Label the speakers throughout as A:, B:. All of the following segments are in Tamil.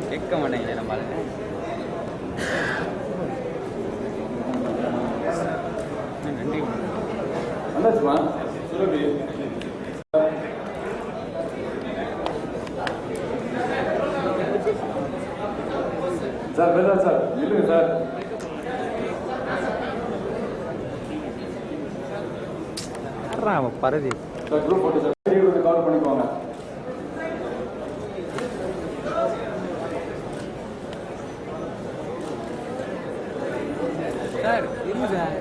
A: கேட்க மாட்டேங்குது நம்மளால. நன்றி.
B: நல்லாச்சுமா சுரபி. சார் வேதா சார் இல்லைங்க சார்.
A: பரதி
B: சார் குரூப் போட்டு சார் கவர் பண்ணிக்குவாங்க.
A: சார் இருங்க சார்.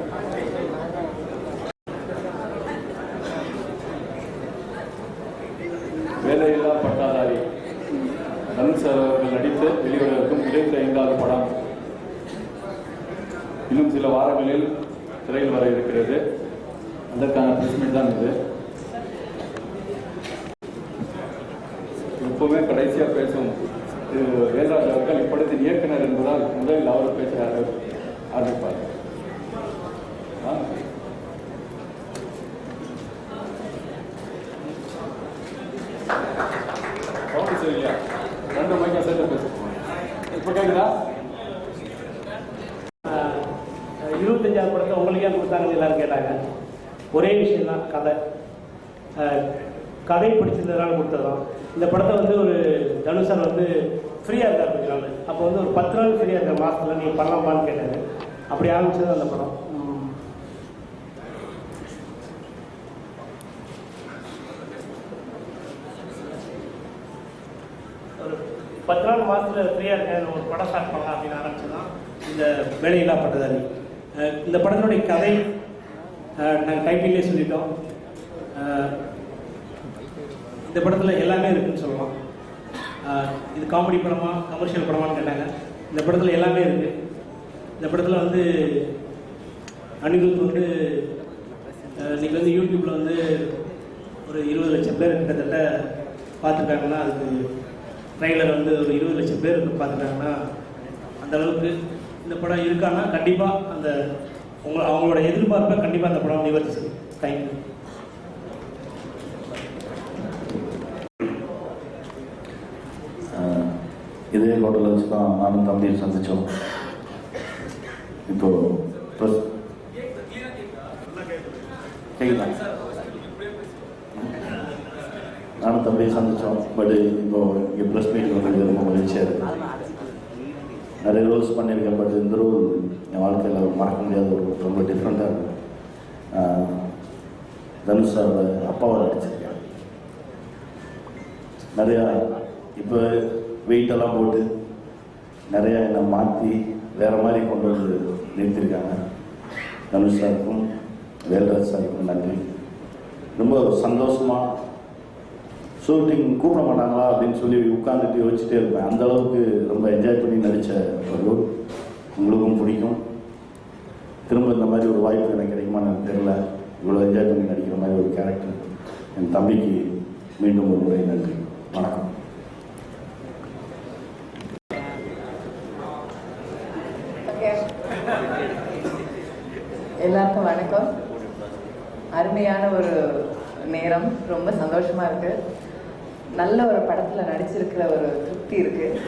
B: வேலையில்லா பட்டாதாரி தனுஷ் சார் அவர்கள் நடித்து வெளிவரவிருக்கும் 25வது படம் இன்னும் சில வாரங்களில் திரையில் வர இருக்கிறது. அதற்கான பிரச்சனை தான் இது. எப்பவுமே கடைசியாக பேசும் வேல்ராஜ் அவர்கள் இப்படத்தின் இயக்குனர் என்பதால் முதலில் அவர் பேச ஆரம்பிப்பார். சரியா 2 மைக்கா சேர்த்து பேசுவோம். இப்போ கேட்குதா?
C: 25வது படத்தை உங்களுக்கு ஏன் கொடுத்தாங்கன்னு எல்லாரும் கேட்டாங்க. ஒரே விஷயம் தான், கதை பிடிச்சிருந்ததுனால கொடுத்ததுதான். இந்த படத்தை வந்து ஒரு தனுஷர் வந்து ஃப்ரீயாக இருக்கார் கொஞ்ச நாள். அப்போ வந்து ஒரு 10 நாள் ஃப்ரீயாக இருக்கிற மாதத்தில் நீங்கள் பண்ணலாமான்னு கேட்டாங்க. அப்படி ஆரம்பிச்சது அந்த படம். ஒரு 10 நாள் மாதத்தில் ஃப்ரீயாக இருக்கேன், ஒரு படம் ஸ்டார்ட் பண்ணலாம் அப்படின்னு ஆரம்பிச்சு தான் இந்த வேலையில்லா பட்டதாரி. இந்த படத்தினுடைய கதை நாங்கள் டைட்டிலே சொல்லிட்டோம். இந்த படத்தில் எல்லாமே இருக்குதுன்னு சொல்லலாம். இது காமெடி படமா கமர்ஷியல் படமான்னு கேட்டாங்க. இந்த படத்தில் எல்லாமே இருக்குது. இந்த படத்தில் வந்து அனிருத் வந்து இன்றைக்கி வந்து யூடியூப்பில் வந்து ஒரு 20 லட்சம் பேர் கிட்டத்தட்ட பார்த்துட்டாங்கன்னா, அதுக்கு ட்ரெய்லர் வந்து ஒரு 20 லட்சம் பேர் பார்த்துட்டாங்கன்னா, அந்த அளவுக்கு இந்த படம் இருக்கான்னா கண்டிப்பாக அந்த அவங்களோட எதிர்பார்ப்பை கண்டிப்பாக அந்த படம் நிவர்த்தி. தேங்க்யூ.
D: இதே ஹோட்டலில் வச்சு தான் நானும் தம்பியை சந்தித்தோம். இப்போது ப்ளஸ் கேட்குதா? நானும் தம்பியை சந்தித்தோம். பட் இப்போது இங்கே ப்ரெஸ் மீட் வந்து ரொம்ப மகிழ்ச்சியாக இருக்குது. நிறைய ரோல்ஸ் பண்ணியிருக்கேன். பட் இந்த ரோல் என் வாழ்க்கையில் மறக்க முடியாத ஒரு ரொம்ப டிஃப்ரெண்ட்டாக இருக்கும். தனுஷ் சாரோட அப்பாவை நடிச்சிருக்கேன். நிறையா இப்போ வெயிட்டெல்லாம் போட்டு நிறையா என்னை மாற்றி வேறு மாதிரி கொண்டு வந்து நிறுத்தியிருக்காங்க. தனுஷ் சாருக்கும் வேல்ராஜ் சாருக்கும் நன்றி. ரொம்ப சந்தோஷமாக ஷூட்டிங் கூப்பிட மாட்டாங்களா அப்படின்னு சொல்லி உட்காந்துட்டு யோசிச்சுட்டே இருப்பேன். அந்தளவுக்கு ரொம்ப என்ஜாய் பண்ணி நடித்த ஒரு உங்களுக்கும் பிடிக்கும். திரும்ப இந்த மாதிரி ஒரு வாய்ப்பு எனக்கு கிடைக்குமான்னு எனக்கு தெரியல. இவ்வளோ என்ஜாய் பண்ணி நடிக்கிற மாதிரி ஒரு கேரக்டர் என் தம்பிக்கு மீண்டும் ஒரு முறை நன்றி. வணக்கம்.
E: எல்லாருக்கும் வணக்கம். அருமையான ஒரு நேரம், ரொம்ப சந்தோஷமாக இருக்குது. நல்ல ஒரு படத்தில் நடிச்சிருக்கிற ஒரு திருப்தி இருக்குது.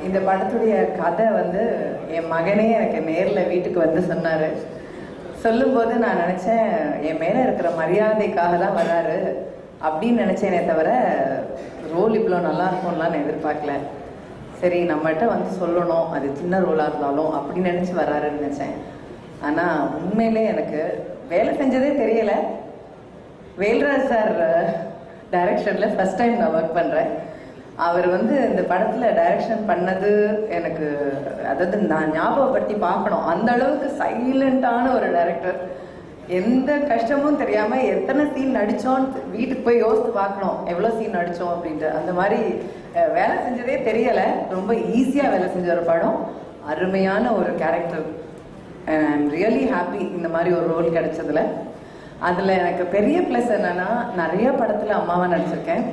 E: இந்த படத்துடைய கதை வந்து என் மகனே எனக்கு நேரில் வீட்டுக்கு வந்து சொன்னார். சொல்லும்போது நான் நினச்சேன், என் மேலே இருக்கிற மரியாதைக்காக தான் வராரு அப்படின்னு நினச்சேனே தவிர ரோல் இவ்வளோ நல்லா இருக்கும்லாம் நான் எதிர்பார்க்கல. சரி, நம்மகிட்ட வந்து சொல்லணும், அது சின்ன ரோலாக இருந்தாலும் அப்படின்னு நினச்சி வராருன்னு நினச்சேன். ஆனால் உண்மையிலே எனக்கு வேலை செஞ்சதே தெரியலை. வேல்ராஜ் சார் டைரக்ஷனில் ஃபஸ்ட் டைம் நான் ஒர்க் பண்ணுறேன். அவர் வந்து இந்த படத்தில் டைரக்ஷன் பண்ணது எனக்கு, அதாவது நான் ஞாபகப்படுத்தி பார்க்கணும். அந்த அளவுக்கு சைலண்ட்டான ஒரு டைரக்டர். எந்த கஷ்டமும் தெரியாமல் எத்தனை சீன் நடித்தோன்னு வீட்டுக்கு போய் யோசித்து பார்க்கணும், எவ்வளோ சீன் நடித்தோம் அப்படின்ட்டு. அந்த மாதிரி வேலை செஞ்சதே தெரியலை. ரொம்ப ஈஸியாக வேலை செஞ்ச ஒரு படம், அருமையான ஒரு character. I am really happy இந்த மாதிரி ஒரு ரோல் கிடைச்சதில். அதில் எனக்கு பெரிய ப்ளஸ் என்னென்னா, நிறைய படத்தில் அம்மாவாக நடிச்சிருக்கேன்.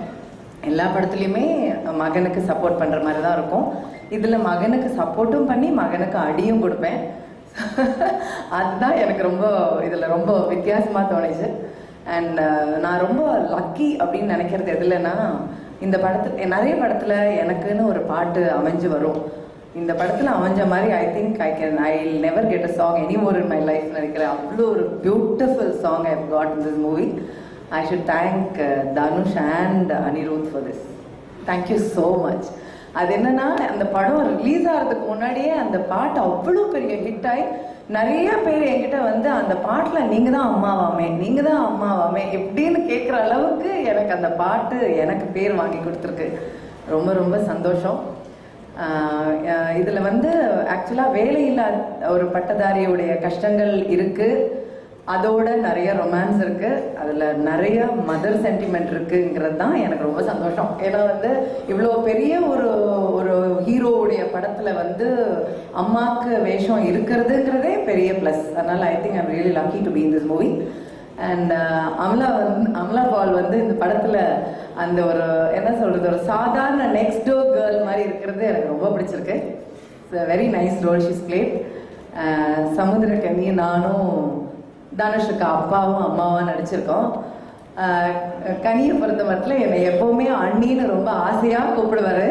E: எல்லா படத்துலையுமே மகனுக்கு சப்போர்ட் பண்ணுற மாதிரி தான் இருக்கும். இதில் மகனுக்கு சப்போர்ட்டும் பண்ணி மகனுக்கு அடியும் கொடுப்பேன். அதுதான் எனக்கு ரொம்ப இதில் ரொம்ப வித்தியாசமாக தோணுச்சு. அண்ட் நான் ரொம்ப லக்கி அப்படின்னு நினைக்கிறது எதுலன்னா, இந்த படத்தில் நிறைய படத்தில் எனக்குன்னு ஒரு பாட்டு அமைஞ்சு வரும். இந்த படத்தில் அமைஞ்ச மாதிரி I never get a song any more in my life நினைக்கிறேன். அவ்வளோ ஒரு beautiful song I got in this movie. I should thank Dhanush and Anirudh for this. Thank you so much. அது என்னன்னா, அந்த படம் ரிலீஸ் ஆகிறதுக்கு முன்னாடியே அந்த பாட்டு அவ்வளோ பெரிய ஹிட் ஆகி நிறைய பேர் என்கிட்ட வந்து அந்த பாட்டில் நீங்கள் தான் அம்மாவாமே எப்படின்னு கேட்குற அளவுக்கு எனக்கு அந்த பாட்டு எனக்கு பேர் வாங்கி கொடுத்துருக்கு. ரொம்ப ரொம்ப சந்தோஷம். இதில் வந்து ஆக்சுவலாக வேலையில்லா ஒரு பட்டதாரியுடைய கஷ்டங்கள் இருக்குது, அதோட நிறைய ரொமான்ஸ் இருக்குது, அதில் நிறைய மதர் சென்டிமெண்ட் இருக்குங்கிறது தான் எனக்கு ரொம்ப சந்தோஷம். ஏன்னா வந்து இவ்வளோ பெரிய ஒரு ஹீரோவுடைய படத்தில் வந்து அம்மாவுக்கு வேஷம் இருக்கிறதுங்கிறதே பெரிய ப்ளஸ். அதனால் I think I'm really lucky to be in this movie. And Amala Paul வந்து இந்த படத்தில் அந்த ஒரு என்ன சொல்கிறது, ஒரு சாதாரண நெக்ஸ்ட் டோர் கேர்ள் மாதிரி இருக்கிறது எனக்கு ரொம்ப பிடிச்சிருக்கு. It's very nice role she's played. Samuthirakani நானும் தனுஷுக்கு அப்பாவும் அம்மாவும் நடிச்சிருக்கோம். கனியை பொறுத்த மட்டும் என்னை எப்போவுமே அண்ணின்னு ரொம்ப ஆசையாக கூப்பிடுவார்.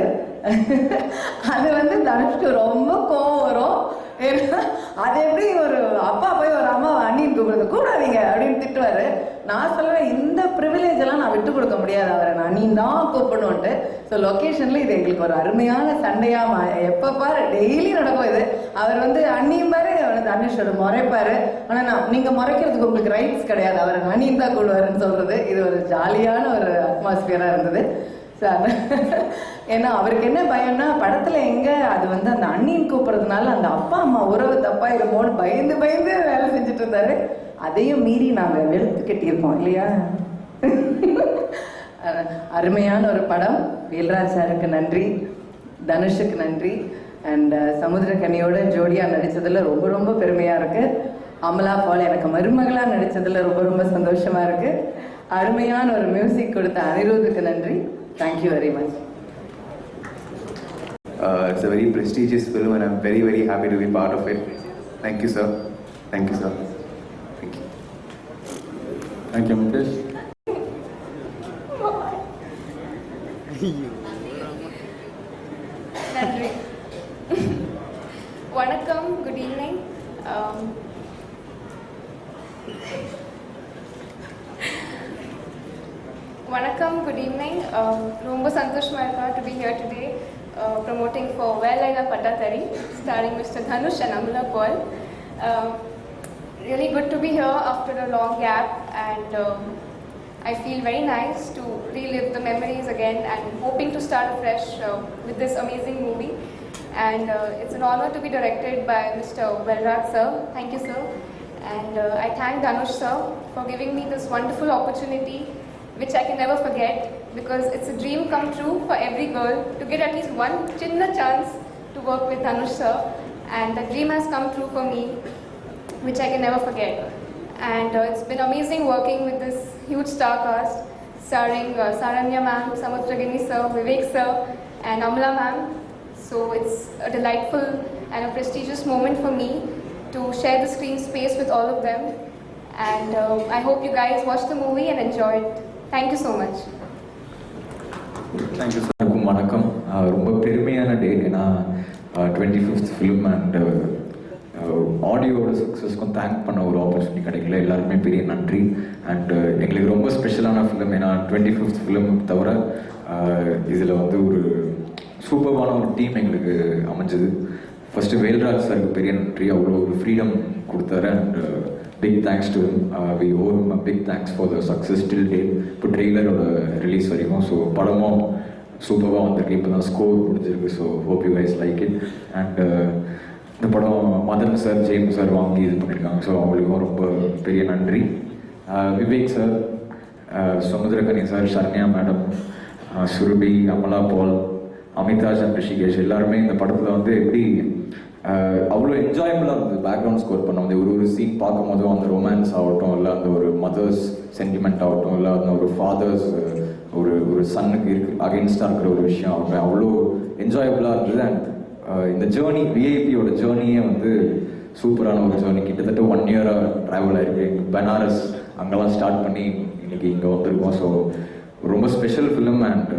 E: அது வந்து தனுஷ்க்கு ரொம்ப கோவம் வரும். ஏன்னா அது எப்படி ஒரு அப்பா போய் ஒரு அம்மாவை அண்ணின்னு கூப்பிடாதீங்க அப்படின்னு திட்டுவார். நான் சொல்லுவேன், இந்த ப்ரிவிலேஜ் எல்லாம் நான் விட்டு கொடுக்க முடியாது, அவரை நான் அண்ணின்னு தான் கூப்பிடணுன்ட்டு. ஸோ லொக்கேஷனில் இது எங்களுக்கு ஒரு அருமையான சண்டையாக எப்போ பாரு டெய்லி நடக்கும் இது. அவர் வந்து அண்ணியும் பாரு தனுஷோட முறைப்பார். ஆனால் நீங்கள் முறைக்கிறதுக்கு உங்களுக்கு ரைட்ஸ் கிடையாது, அவரை அண்ணின்னு தான் கூடுவாருன்னு சொல்கிறது இது ஒரு ஜாலியான ஒரு அட்மாஸ்பியராக இருந்தது. ஏன்னா அவருக்கு என்ன பயம்னா, படத்துல எங்க அது வந்து அந்த அண்ணின்னு கூப்பிடுறதுனால அந்த அப்பா அம்மா உறவு தப்பாயிருமோன்னு பயந்து வேலை செஞ்சுட்டு இருந்தாரு. அதையும் மீறி நாங்க வெளுத்து கட்டியிருக்கோம் இல்லையா. அருமையான ஒரு படம். வேல்ராஜ் சாருக்கு நன்றி, தனுஷுக்கு நன்றி. அண்ட் சமுத்திரக்கனியோட ஜோடியா நடிச்சதுல ரொம்ப ரொம்ப பெருமையா இருக்கு. அமலா பால் எனக்கு மருமகளா நடிச்சதுல ரொம்ப ரொம்ப சந்தோஷமா இருக்கு. அருமையான ஒரு மியூசிக் கொடுத்த அனிருத்துக்கு நன்றி. Thank you very much.
F: It's a very prestigious film and I'm very, very happy to be part of it. Thank you, sir. Thank you, sir. Thank you.
B: Thank you, Mukesh.
G: நன்றி. வணக்கம், good evening. Vanakkam, good evening. Romba santoshma irukka to be here today promoting for Velaila Pattatari starring Mr. Dhanush and Amala Paul. Really good to be here after a long gap and I feel very nice to relive the memories again and hoping to start afresh with this amazing movie. And it's an honor to be directed by Mr. Velraj sir. Thank you, sir. And I thank Dhanush sir for giving me this wonderful opportunity, which I can never forget, because it's a dream come true for every girl to get at least one chinna chance to work with Dhanush sir, and the dream has come true for me, which I can never forget. And it's been amazing working with this huge star cast, starring Saranya ma'am, Samudragini sir, Vivek sir, and Amala ma'am. So it's a delightful and a prestigious moment for me to share the screen space with all of them. And I hope you guys watch the movie and enjoy it. Thank you so much.
B: Thank you, sir.
H: வணக்கம். ரொம்ப பெருமையான டே. ஏன்னா 25th ஃபிலிம் அண்ட் ஆடியோட சக்ஸஸ்க்கும் தேங்க் பண்ண ஒரு ஆப்பர்ச்சுனிட்டி கிடைக்கல. எல்லாருமே பெரிய நன்றி. அண்ட் எங்களுக்கு ரொம்ப ஸ்பெஷலான ஃபிலிம். ஏன்னா 25th ஃபிலிம் தவிர இதில் வந்து ஒரு சூப்பர்வான ஒரு டீம் எங்களுக்கு அமைஞ்சது. ஃபஸ்ட்டு வேல்ராஜ் சாருக்கு பெரிய நன்றி. அவ்வளோ ஒரு ஃப்ரீடம் கொடுத்தாரு. And big thanks to him. We owe him a big thanks for the success till date. இப்போ ட்ரெய்லரோட ரிலீஸ் வரைக்கும். ஸோ படமும் சூப்பராக வந்திருக்கு. இப்போ தான் ஸ்கோர் முடிஞ்சிருக்கு. So hope you guys like it. And இந்த படம் மதன் சார், ஜெயம் சார் வாங்கி இது பண்ணியிருக்காங்க. ஸோ அவங்களுக்கும் ரொம்ப பெரிய நன்றி. Vivek sir, Samuthirakani sir, Saranya madam, Surbhi, Amala Paul, Amitash and Rishikesh எல்லாருமே இந்த படத்தில் வந்து எப்படி அவ்வளோ என்ஜாயபுளாக இருந்தது. பேக்ரவுண்ட் ஸ்கோர் பண்ண வந்து ஒரு சீன் பார்க்கும் போதும் அந்த ரொமான்ஸ் ஆகட்டும், இல்லை அந்த ஒரு மதர்ஸ் சென்டிமெண்ட் ஆகட்டும், இல்லை அந்த ஒரு ஃபாதர்ஸ் ஒரு சன்னுக்கு அகெயின்ஸ்டாக இருக்கிற ஒரு விஷயம் ஆகட்டும், அவ்வளோ என்ஜாயபுளாக இருந்தது. அண்ட் இந்த ஜேர்னி, விஐபியோட ஜேர்னியே வந்து சூப்பரான ஒரு ஜேர்னி. கிட்டத்தட்ட 1 இயராக ட்ராவல் ஆயிருக்கு. பனாரஸ் அங்கெல்லாம் ஸ்டார்ட் பண்ணி இன்னைக்கு இங்கே வந்திருக்கோம். ஸோ ரொம்ப ஸ்பெஷல் ஃபிலிம் அண்ட்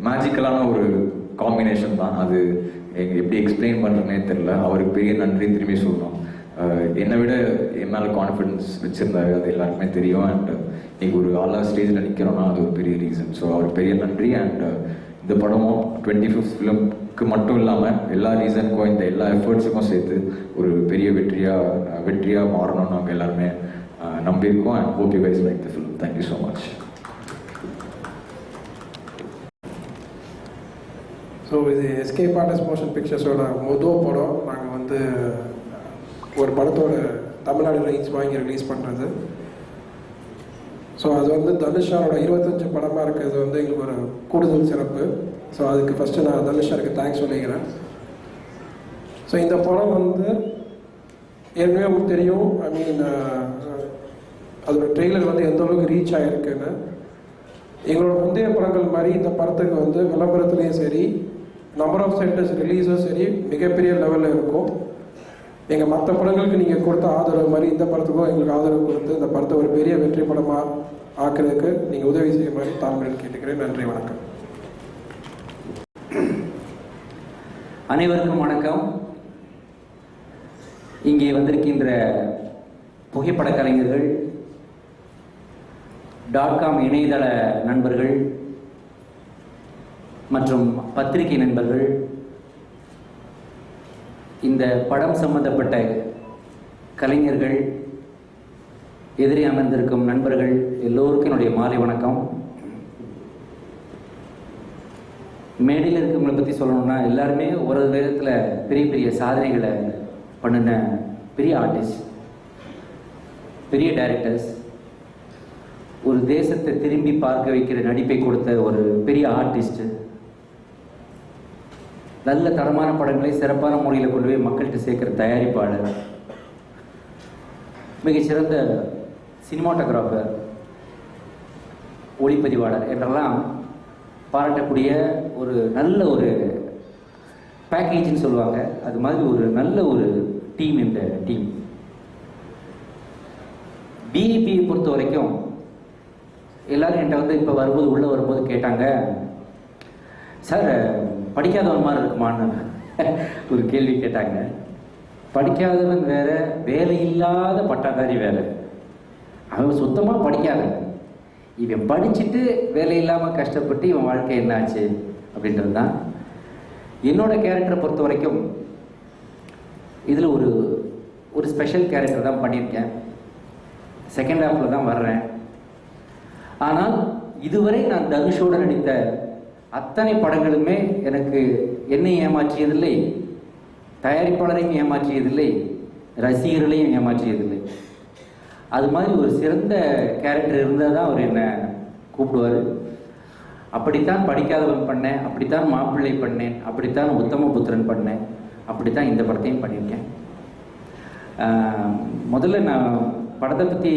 H: மேஜிக்கலான ஒரு காம்பினேஷன் தான். அது எப்படி எக்ஸ்பிளைன் பண்ணுறேன்னே தெரில. அவருக்கு பெரிய நன்றி திரும்பி சொல்லணும். என்னை விட என் மேலே கான்ஃபிடன்ஸ் வச்சுருந்தாரு, அது எல்லாருக்குமே தெரியும். அண்ட் இன்னைக்கு ஒரு ஆளாக ஸ்டேஜில் நிற்கிறோன்னா அது ஒரு பெரிய ரீசன். ஸோ அவருக்கு பெரிய நன்றி. அண்ட் இந்த படமும் 25th ஃபிலிம்க்கு மட்டும் இல்லாமல் எல்லா ரீசனுக்கும் இந்த எல்லா எஃபர்ட்ஸுக்கும் சேர்த்து ஒரு பெரிய வெற்றியாக மாறணும்னு நாங்கள் எல்லாருமே நம்பியிருக்கோம். And hope you guys like the film. Thank you so much.
I: So இது எஸ்கேப் ஆர்டிஸ்ட் மோஷன் பிக்சர்ஸோட மொதல் படம். நாங்கள் வந்து ஒரு படத்தோட தமிழ்நாடு ரைட்ஸ் வாங்கி ரிலீஸ் பண்ணுறது. ஸோ அது வந்து தனுஷாரோட 25 படமாக இருக்கிறது வந்து எங்களுக்கு ஒரு கூடுதல் சிறப்பு. ஸோ அதுக்கு ஃபஸ்ட்டு நான் தனுஷாருக்கு தேங்க்ஸ் சொல்லிக்கிறேன். ஸோ இந்த படம் வந்து ஏற்கனவே உங்களுக்கு தெரியும். ஐ மீன் அதோட ட்ரெய்லர் வந்து எந்த அளவுக்கு ரீச் ஆகிருக்குன்னு. எங்களோட முந்தைய படங்கள் மாதிரி இந்த படத்துக்கு வந்து விளம்பரத்துலேயும் சரி, நம்பர் ஆஃப் சென்டர்ஸ் ரிலீஸும் சரி மிகப்பெரிய லெவலில் இருக்கும். எங்கள் மற்ற படங்களுக்கு நீங்கள் கொடுத்த ஆதரவு மாதிரி இந்த படத்துக்கும் எங்களுக்கு ஆதரவு கொடுத்து இந்த படத்தை ஒரு பெரிய வெற்றி படமாக ஆக்குறதுக்கு நீங்கள் உதவி செய்ய மாதிரி தாழ்மையில் கேட்டுக்கிறேன். நன்றி, வணக்கம்.
J: அனைவருக்கும் வணக்கம். இங்கே வந்திருக்கின்ற புகைப்பட கலைஞர்கள், .com இணையதள நண்பர்கள் மற்றும் பத்திரிகை நண்பர்கள், இந்த படம் சம்பந்தப்பட்ட கலைஞர்கள், எதிரே அமர்ந்திருக்கும் நண்பர்கள் எல்லோருக்கும் என்னுடைய மாலை வணக்கம். மேடையில் இருக்கவங்களை பற்றி சொல்லணும்னா எல்லாருமே ஒரு விதத்தில் பெரிய பெரிய சாதனைகளை பண்ணின பெரிய ஆர்டிஸ்ட், பெரிய டைரக்டர்ஸ், ஒரு தேசத்தை திரும்பி பார்க்க வைக்கிற நடிப்பை கொடுத்த ஒரு பெரிய ஆர்டிஸ்ட், நல்ல தரமான படங்களை சிறப்பான முறையில் கொண்டு போய் மக்கள்கிட்ட சேர்க்கிற தயாரிப்பாளர், மிகச்சிறந்த சினிமாட்டோகிராஃபர், ஒளிப்பதிவாளர் என்றெல்லாம் பாராட்டக்கூடிய ஒரு நல்ல ஒரு பேக்கேஜ்னு சொல்லுவாங்க. அது மாதிரி ஒரு நல்ல ஒரு டீம் இந்த டீம். பிஇபியை பொறுத்த வரைக்கும் எல்லாரும் என்கிட்ட வந்து இப்போ வரும்போது உள்ளே வரும்போது கேட்டாங்க, சார் படிக்காதவன் மாதிரி இருக்குமான்னு ஒரு கேள்வி கேட்டாங்க. படிக்காதவன் வேற, வேலை இல்லாத பட்டாதாரி வேற. அவன் சுத்தமாக படிக்காத, இவன் படிச்சுட்டு வேலை இல்லாமல் கஷ்டப்பட்டு இவன் வாழ்க்கை என்னாச்சு அப்படின்றது தான். என்னோட கேரக்டரை பொறுத்த வரைக்கும் இதில் ஒரு ஒரு ஸ்பெஷல் கேரக்டர் தான் பண்ணியிருக்கேன். செகண்ட் ஹாஃபில் தான் வர்றேன். ஆனால் இதுவரை நான் தனுஷோடு நடித்த அத்தனை படங்களுமே எனக்கு என்னை ஏமாற்றியதில்லை, தயாரிப்பாளரையும் ஏமாற்றியதில்லை, ரசிகர்களையும் ஏமாற்றியதில்லை. அது மாதிரி ஒரு சிறந்த கேரக்டர் இருந்தால் தான் அவர் என்னை கூப்பிடுவார். அப்படித்தான் படிக்காதவன் பண்ணேன், அப்படித்தான் மாப்பிள்ளை பண்ணேன், அப்படித்தான் உத்தமபுத்திரன் பண்ணேன், அப்படித்தான் இந்த படத்தையும் பண்ணியிருக்கேன். முதல்ல நான் படத்தை பற்றி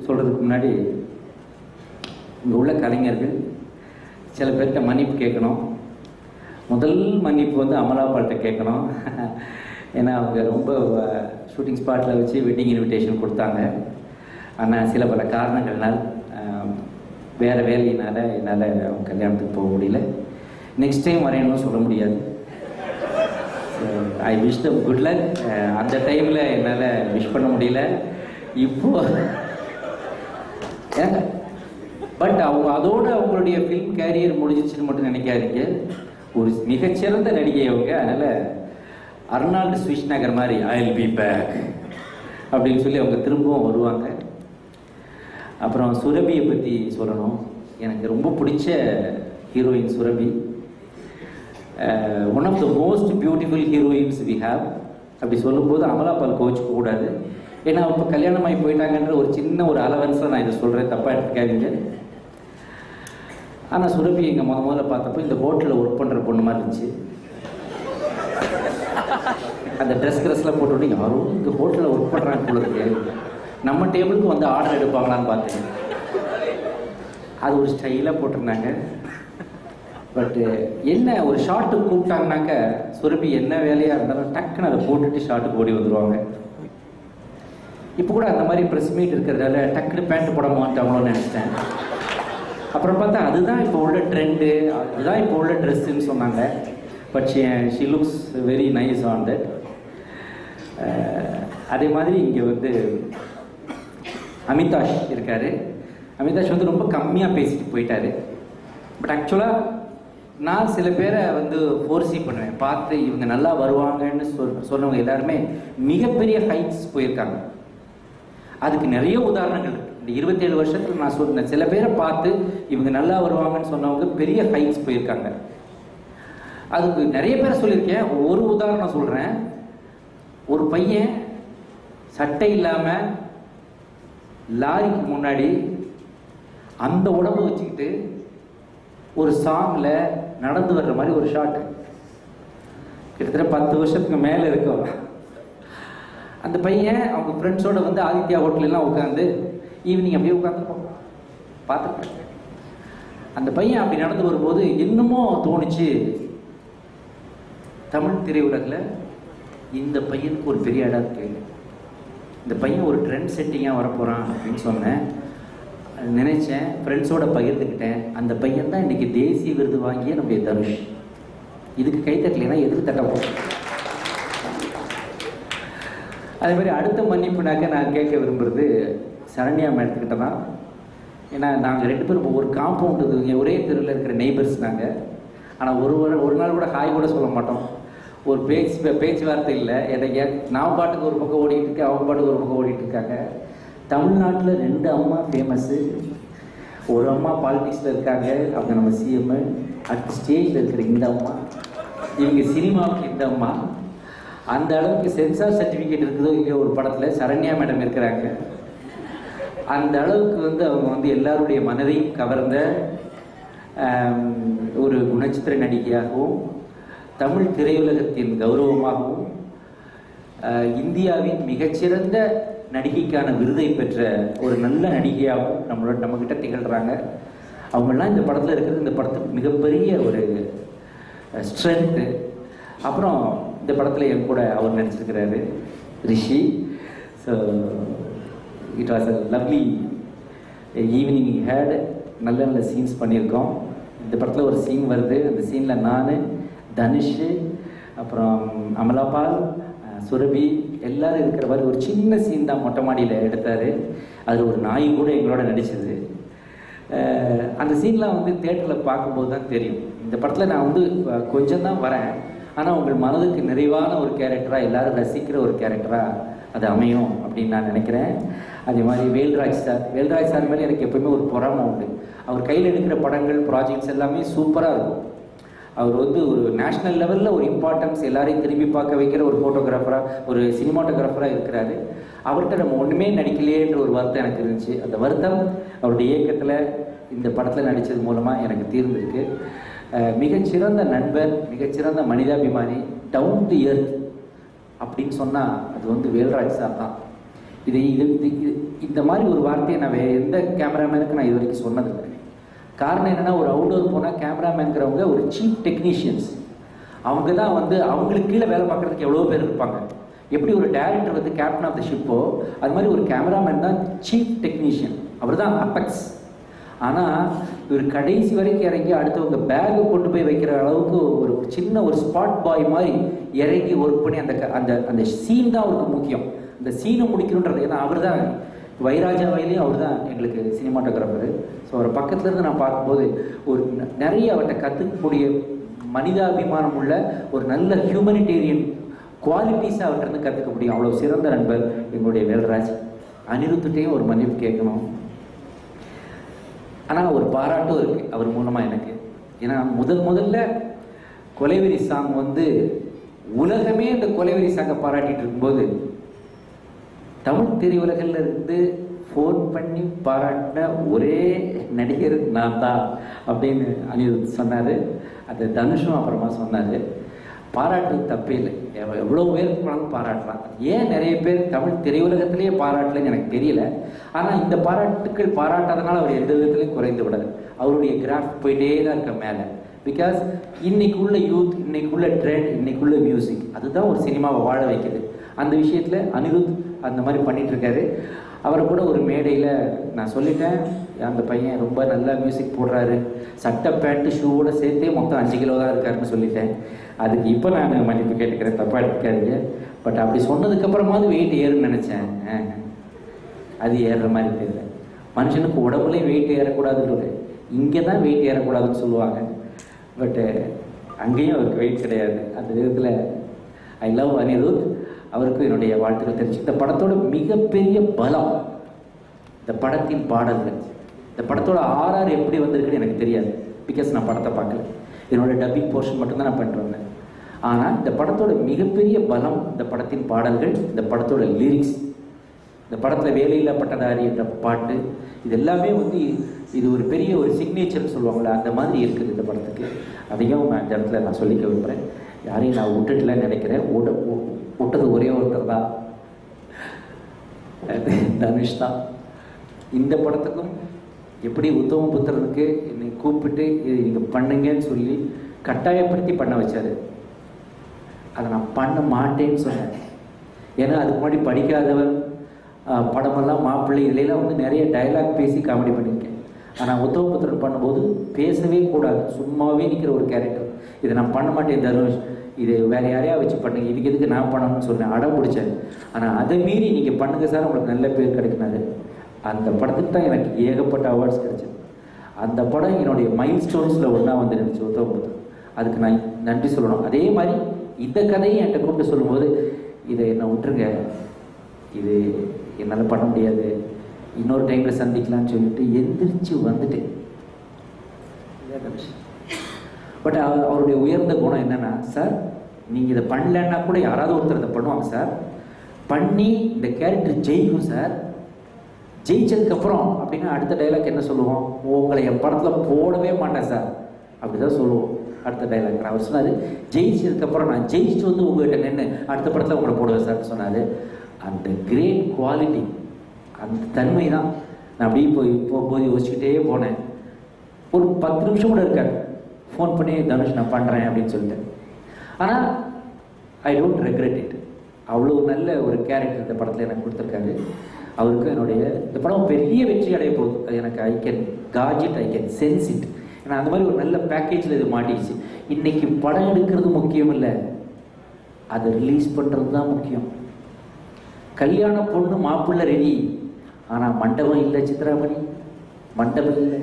J: சொல்கிறதுக்கு முன்னாடி இங்கே உள்ள கலைஞர்கள் சில பேர்கிட்ட மன்னிப்பு கேட்கணும். முதல் மன்னிப்பு வந்து அமலாபால்கிட்ட கேட்கணும். ஏன்னா அவங்க ரொம்ப ஷூட்டிங் ஸ்பாட்டில் வச்சு வெட்டிங் இன்விடேஷன் கொடுத்தாங்க. ஆனால் சில பல காரணங்கள்னால் வேறு வேலையினால் என்னால் அவங்க கல்யாணத்துக்கு போக முடியல. நெக்ஸ்ட் டைம் வரேன்னு சொல்ல முடியாது. I wish them good luck. அந்த டைமில் என்னால் விஷ் பண்ண முடியல. இப்போது பட் அவங்க அதோடு அவங்களுடைய ஃபிலிம் கேரியர் முடிஞ்சிச்சுன்னு மட்டும் நினைக்காதீங்க. ஒரு மிகச்சிறந்த நடிகை அவங்க. அதனால் அர்னால்டு ஸ்விஷ்நகர் மாதிரி ஐ வில் பி பேக் அப்படின்னு சொல்லி அவங்க திரும்பவும் வருவாங்க. அப்புறம் சுரபியை பற்றி சொல்லணும். எனக்கு ரொம்ப பிடிச்ச heroine Surabhi. One of the most beautiful heroines we have. அப்படி சொல்லும்போது அமலாபால் கோச்சுக்க கூடாது. ஏன்னா இப்போ கல்யாணமாகி போயிட்டாங்கன்ற ஒரு சின்ன ஒரு அலவன்ஸாக நான் இதை சொல்கிறேன், தப்பாக எடுத்துக்காதீங்க. ஆனால் சுரபி எங்கள் முதல்ல பார்த்தப்போ இந்த ஹோட்டலில் ஒர்க் பண்ணுற பொண்ணு மாதிரி இருந்துச்சு. அந்த ட்ரெஸ்லாம் போட்டுவிட்டு யாரும் இந்த ஹோட்டலில் ஒர்க் பண்ணுறாங்க போல இருக்கு, நம்ம டேபிளுக்கு வந்து ஆர்டர் எடுப்பாங்களான்னு பார்த்தேன். அது ஒரு ஸ்டைலாக போட்டிருந்தாங்க. பட்டு என்ன ஒரு ஷார்ட்டுக்கு கூப்பிட்டாங்கனாக்க சுரபி என்ன வேலையாக இருந்தாலும் டக்குன்னு அதை போட்டுட்டு ஷார்ட்டுக்கு ஓடி வந்துடுவாங்க. இப்போ கூட அந்த மாதிரி ப்ரெஸ் மீட் இருக்கிறதால டக்குனு பேண்ட் போட மாட்டாங்களோன்னு நினச்சிட்டேன். அப்புறம் பார்த்தா அதுதான் இப்போ உள்ள ட்ரெண்டு, அதுதான் இப்போ உள்ள ட்ரெஸ்ஸுன்னு சொன்னாங்க. But she looks very nice on that. அதே மாதிரி இங்கே வந்து அமிதாஷ் இருக்கார். அமிதாஷ் வந்து ரொம்ப கம்மியாக பேசிட்டு போயிட்டார். பட் ஆக்சுவலாக நான் சில பேரை வந்து ஃபோர்ஸி பண்ணுவேன், பார்த்து இவங்க நல்லா வருவாங்கன்னு சொன்னவங்க எல்லாருமே மிகப்பெரிய ஹைட்ஸ் போயிருக்காங்க. அதுக்கு நிறைய உதாரணங்கள் இருக்குது. இந்த 27 வருஷத்தில் நான் சொன்னேன், சில பேரை பார்த்து இவங்க நல்லா வருவாங்கன்னு சொன்னவங்க பெரிய ஹைட்ஸ் போயிருக்காங்க. அதுக்கு நிறைய பேரை சொல்லியிருக்கேன். ஒரு உதாரணம் சொல்கிறேன். ஒரு பையன் சட்டை இல்லாமல் லாரிக்கு முன்னாடி அந்த உடம்பு வச்சுக்கிட்டு ஒரு சாங்கில் நடந்து வர்ற மாதிரி ஒரு ஷாட்டு, கிட்டத்தட்ட 10 வருஷத்துக்கு மேலே இருக்கும். அந்த பையன் அவங்க ஃப்ரெண்ட்ஸோட வந்து ஆதித்யா ஹோட்டல்லாம் உட்காந்து ஈவினிங் அப்படியே உட்காந்துருப்போம் பார்த்துருப்பேன். அந்த பையன் அப்படி நடந்து வரும்போது இன்னுமோ தோணுச்சு, தமிழ் திரையுலகில் இந்த பையனுக்கு ஒரு பெரிய இடம் இருக்கு, இந்த பையன் ஒரு ட்ரெண்ட் செட்டிங்காக வரப்போகிறான் அப்படின்னு சொன்னேன். நினச்சேன், ஃப்ரெண்ட்ஸோட பகிர்ந்துக்கிட்டேன். அந்த பையன் தான் இன்றைக்கி தேசிய விருது வாங்கிய நம்முடைய தனுஷ். இதுக்கு கை தட்டலைன்னா எதுக்கு தட்டப்போம்? அதே மாதிரி அடுத்த மன்னிப்புனாக்க நான் கேட்க விரும்புகிறது சரண்யா மேடத்துக்கிட்ட தான். ஏன்னா நாங்கள் 2 பேரும் ஒரு காம்பவுண்டு, ஒரே தெருவில் இருக்கிற நெய்பர்ஸ் நாங்கள். ஆனால் ஒரு நாள் கூட ஹாய் கூட சொல்ல மாட்டோம். ஒரு பேச்சுவார்த்தை இல்லை. எனக்கு நான் பாட்டுக்கு ஒரு பக்கம் ஓடிட்டு இருக்கேன், அவங்க பாட்டுக்கு ஒரு பக்கம் ஓடிட்டு இருக்காங்க. தமிழ்நாட்டில் 2 அம்மா ஃபேமஸ்ஸு. ஒரு அம்மா பாலிடிக்ஸில் இருக்காங்க, அவங்க நம்ம சிஎம். அடுத்த ஸ்டேஜில் இருக்கிற இந்த அம்மா, இவங்க சினிமாவுக்கு இந்த அம்மா. அந்த அளவுக்கு சென்சார் சர்டிஃபிகேட் இருக்குதோ இல்லையோ ஒரு படத்தில் சரண்யா மேடம் இருக்கிறாங்க. அந்த அளவுக்கு வந்து அவங்க வந்து எல்லாருடைய மனதையும் கவர்ந்த ஒரு குணச்சித்திர நடிகையாகவும், தமிழ் திரையுலகத்தின் கௌரவமாகவும், இந்தியாவின் மிகச்சிறந்த நடிகைக்கான விருதை பெற்ற ஒரு நல்ல நடிகையாகவும் நம்மக்கிட்ட திகழ்கிறாங்க. அவங்கெல்லாம் இந்த படத்தில் இருக்கிறது இந்த படத்துக்கு மிகப்பெரிய ஒரு ஸ்ட்ரென்த்து. அப்புறம் இந்த படத்தில் என் கூட அவர் நடிச்சிருக்கிறாரு Rishi. So it was a lovely evening had. நல்ல நல்ல சீன்ஸ் பண்ணியிருக்கோம். இந்த படத்தில் ஒரு சீன் வருது. அந்த சீனில் நான், தனுஷ், அப்புறம் அமலாபால், சுரபி எல்லாரும் இருக்கிற மாதிரி ஒரு சின்ன சீன் தான் மொட்டை மாடியில் எடுத்தார். அதில் ஒரு நாய் கூட எங்களோட நடிச்சது. அந்த சீன்லாம் வந்து தேட்டரில் பார்க்கும்போது தான் தெரியும். இந்த படத்தில் நான் வந்து கொஞ்சம் தான் வரேன், ஆனால் உங்கள் மனதுக்கு நிறைவான ஒரு கேரக்டராக, எல்லோரும் ரசிக்கிற ஒரு கேரக்டராக அது அமையும் அப்படின்னு நான் நினைக்கிறேன். அதே மாதிரி வேல்ராஜ் சார் மேலே எனக்கு எப்போயுமே ஒரு பொறாமை உண்டு. அவர் கையில் எடுக்கிற படங்கள், ப்ராஜெக்ட்ஸ் எல்லாமே சூப்பராக இருக்கும். அவர் வந்து ஒரு நேஷ்னல் லெவலில் ஒரு இம்பார்ட்டன்ஸ், எல்லாரையும் திரும்பி பார்க்க வைக்கிற ஒரு ஃபோட்டோகிராஃபராக, ஒரு சினிமாட்டோகிராஃபராக இருக்கிறாரு. அவர்கிட்ட நம்ம ஒன்றுமே நடிக்கலையேன்ற ஒரு வருத்தம் எனக்கு இருந்துச்சு. அந்த வருத்தம் அவருடைய இயக்கத்தில் இந்த படத்தில் நடித்தது மூலமாக எனக்கு தீர்ந்திருக்கு. மிகச்சிறந்த நண்பர், மிகச்சிறந்த மனிதாபிமானி, டவுன் டு எர்த் அப்படின்னு சொன்னால் அது வந்து வேல்ராஜ் சார் தான். இந்த மாதிரி ஒரு வார்த்தையை நான் எந்த கேமராமேனுக்கு நான் இது வரைக்கும் சொன்னதில்லை. காரணம் என்னென்னா, ஒரு அவுட்டோர் போனால் கேமராமேன்கிறவங்க ஒரு சீஃப் டெக்னீஷியன்ஸ். அவங்க தான் வந்து அவங்களுக்கு கீழே வேலை பார்க்குறதுக்கு எவ்வளோ பேர் இருப்பாங்க. எப்படி ஒரு டைரக்டர் வந்து கேப்டன் ஆஃப் த ஷிப்போ, அது மாதிரி ஒரு கேமராமேன் தான் சீஃப் டெக்னீஷியன். அவர் தான் அப்பெக்ஸ். ஆனால் இவர் கடைசி வரைக்கும் இறங்கி அடுத்தவங்க பேக்கை கொண்டு போய் வைக்கிற அளவுக்கு ஒரு சின்ன ஒரு ஸ்பாட் பாய் மாதிரி இறங்கி ஒர்க் பண்ணி அந்த சீன் தான் அவருக்கு முக்கியம். அந்த சீனை முடிக்கணுன்றது. ஏன்னா அவர் தான் வைராஜாவிலையும் அவர் தான் எங்களுக்கு சினிமாட்டோகிராஃபரு. ஸோ அவரை பக்கத்துல இருந்து நான் பார்க்கும்போது ஒரு நிறைய அவர்கிட்ட கற்றுக்கக்கூடிய மனிதாபிமானம் உள்ள ஒரு நல்ல ஹியூமனிடேரியன் குவாலிட்டிஸை அவர்கிட்ட இருந்து கற்றுக்க முடியும். அவ்வளோ சிறந்த நண்பர் எங்களுடைய வேல்ராஜ். அனிருத்துட்டையும் ஒரு மன்னிப்பு கேட்கணும். ஆனால் ஒரு பாராட்டும் இருக்குது அவர் மூலமாக எனக்கு. ஏன்னா முதல்ல கொலைவெறி சாங் வந்து உலகமே இந்த கொலைவெறி சாங்கை பாராட்டிட்டு இருக்கும்போது, தமிழ் திரையுலகில் இருந்து ஃபோன் பண்ணி பாராட்டின ஒரே நடிகர் நான் தான் அப்படின்னு அனிருத் சொன்னார். அது தனுஷும் அப்புறமா சொன்னார். பாராட்டு தப்பே இல்லை, எவ்வளோ பேருக்கு போனாலும் பாராட்டலாம். ஏன் நிறைய பேர் தமிழ் திரையுலகத்திலேயே பாராட்டலைன்னு எனக்கு தெரியல. ஆனால் இந்த பாராட்டுக்கள் பாராட்டாதனால அவர் எந்த விதத்துலையும் குறைந்து விடாது. அவருடைய கிராஃப்ட் போயிட்டே தான் இருக்க மேலே. பிகாஸ் இன்னைக்குள்ள யூத், இன்னைக்குள்ள ட்ரெண்ட், இன்னைக்குள்ள மியூசிக், அதுதான் ஒரு சினிமாவை வாழ வைக்குது. அந்த விஷயத்தில் அனிருத் அந்த மாதிரி பண்ணிகிட்ருக்காரு. அவரை கூட ஒரு மேடையில் நான் சொல்லிட்டேன், அந்த பையன் ரொம்ப நல்லா மியூசிக் போடுறாரு, சட்டை பேண்ட்டு ஷூவோட சேர்த்தே மொத்தம் 5 கிலோ தான் இருக்காருன்னு சொல்லிட்டேன். அதுக்கு இப்போ நான் மன்னிப்பு கேட்டுக்கிறேன், தப்பாக எடுத்துக்காதீங்க. பட் அப்படி சொன்னதுக்கப்புறமாவது வெயிட் ஏறுன்னு நினச்சேன். அது ஏறுற மாதிரி தெரியல. மனுஷனுக்கு உடம்புலேயும் வெயிட் ஏறக்கூடாதுன்றது, இங்கே தான் வெயிட் ஏறக்கூடாதுன்னு சொல்லுவாங்க. பட்டு அங்கேயும் அவருக்கு வெயிட் கிடையாது. அந்த விதத்தில் ஐ லவ் அனிருத். அவருக்கும் என்னுடைய வாழ்த்துக்கள் தெரிஞ்சு. இந்த படத்தோட மிகப்பெரிய பலம் இந்த படத்தின் பாடல்கள். இந்த படத்தோட RR எப்படி வந்திருக்குன்னு எனக்கு தெரியாது, பிகாஸ் நான் படத்தை பார்க்கல. என்னோடய டப்பிங் போர்ஷன் மட்டும்தான் நான் பண்ணிட்டு வந்தேன். ஆனால் இந்த படத்தோட மிகப்பெரிய பலம் இந்த படத்தின் பாடல்கள், இந்த படத்தோட லிரிக்ஸ். இந்த படத்தில் வேலையில்லா பட்டதாரி என்ற பாட்டு, இது எல்லாமே வந்து இது ஒரு பெரிய ஒரு சிக்னேச்சர்னு சொல்லுவாங்களே, அந்த மாதிரி இருக்குது இந்த படத்துக்கு. அதையும் நான் இந்த இடத்துல நான் சொல்லிக்க விரும்புகிறேன். யாரையும் நான் விட்டுட்டுலன்னு நினைக்கிறேன். விட்டது ஒரே ஒருத்தர் தான், தனுஷ் தான். இந்த படத்துக்கும் எப்படி உத்தம புத்திரனுக்கு என்னை கூப்பிட்டு இது நீங்கள் பண்ணுங்கன்னு சொல்லி கட்டாயப்படுத்தி பண்ண வச்சார். அதை நான் பண்ண மாட்டேன்னு சொன்னேன். ஏன்னா அதுக்கு முன்னாடி படிக்காதவன் படமெல்லாம் மாப்பிள்ளை இதுலாம் வந்து நிறைய டைலாக் பேசி காமெடி பண்ணியிருக்கேன். ஆனால் உத்தம புத்திரன் பண்ணும்போது பேசவே கூடாது, சும்மாவே நிற்கிற ஒரு கேரக்டர். இதை நான் பண்ண மாட்டேன் தனுஷ், இது வேறு யாரையா வச்சு பண்ணுங்க, இதுக்கு எதுக்கு நான் பண்ணணும்னு சொன்னேன், அடம் பிடிச்சேன். ஆனால் அதை மீறி நீங்கள் பண்ணுங்கள் சார், உங்களுக்கு நல்ல பேர் கிடைக்கினாரு. அந்த படத்துக்கு தான் எனக்கு ஏகப்பட்ட அவார்ட்ஸ் கிடைச்சது. அந்த படம் என்னுடைய மைல் ஸ்டோன்ஸில் ஒன்றா வந்து நினச்சி உத்தம புத்திரன். அதுக்கு நான் நன்றி சொல்லணும். அதே மாதிரி இந்த கதையை என்கிட்ட கூப்பிட்டு சொல்லும்போது, இதை என்னை விட்டுருங்க, இது என்னால் பண்ண முடியாது, இன்னொரு டைமில் சந்திக்கலான்னு சொல்லிட்டு எந்திரிச்சு வந்துட்டேன். பட் அவருடைய உயர்ந்த குணம் என்னென்னா, சார் நீங்கள் இதை பண்ணலன்னா கூட யாராவது ஒருத்தர் இதை பண்ணுவாங்க சார், பண்ணி இந்த கேரக்டர் ஜெயிக்கும் சார், ஜெயிச்சதுக்கப்புறம் அப்படின்னா அடுத்த டைலாக் என்ன சொல்லுவோம், உங்களை என் படத்தில் போடவே மாட்டேன் சார் அப்படி தான் சொல்லுவோம் அடுத்த டைலாக். அவர் சொன்னார், ஜெயிச்சதுக்கப்புறம் நான் ஜெயிச்சுட்டு வந்து உங்கள்கிட்ட நின்று அடுத்த படத்தில் உங்களை போடுவேன் சார் சொன்னார். அந்த கிரேட் குவாலிட்டி, அந்த தன்மை தான். நான் அப்படியே போகும்போது யோசிச்சுக்கிட்டே போனேன். ஒரு 10 நிமிஷம் கூட இருக்காது, ஃபோன் பண்ணி தனுஷ் நான் பண்ணுறேன் அப்படின்னு சொல்லிட்டேன். ஆனால் ஐ டோன்ட் ரெக்ரெட் இட். அவ்வளோ நல்ல ஒரு கேரக்டர் இந்த படத்தில் எனக்கு கொடுத்துருக்காரு. அவருக்கு என்னுடைய இந்த படம் பெரிய வெற்றி அடைய போகுது, அது எனக்கு I can gauge it, I can sense it. ஏன்னா அந்த மாதிரி ஒரு நல்ல பேக்கேஜில் இது மாட்டிடுச்சு. இன்றைக்கி படம் எடுக்கிறது முக்கியம் இல்லை, அதை ரிலீஸ் பண்ணுறது தான் முக்கியம். கல்யாண பொண்ணு மாப்பிள்ளை ரெடி, ஆனால் மண்டபம் இல்லை சித்ராமணி, மண்டபம் இல்லை.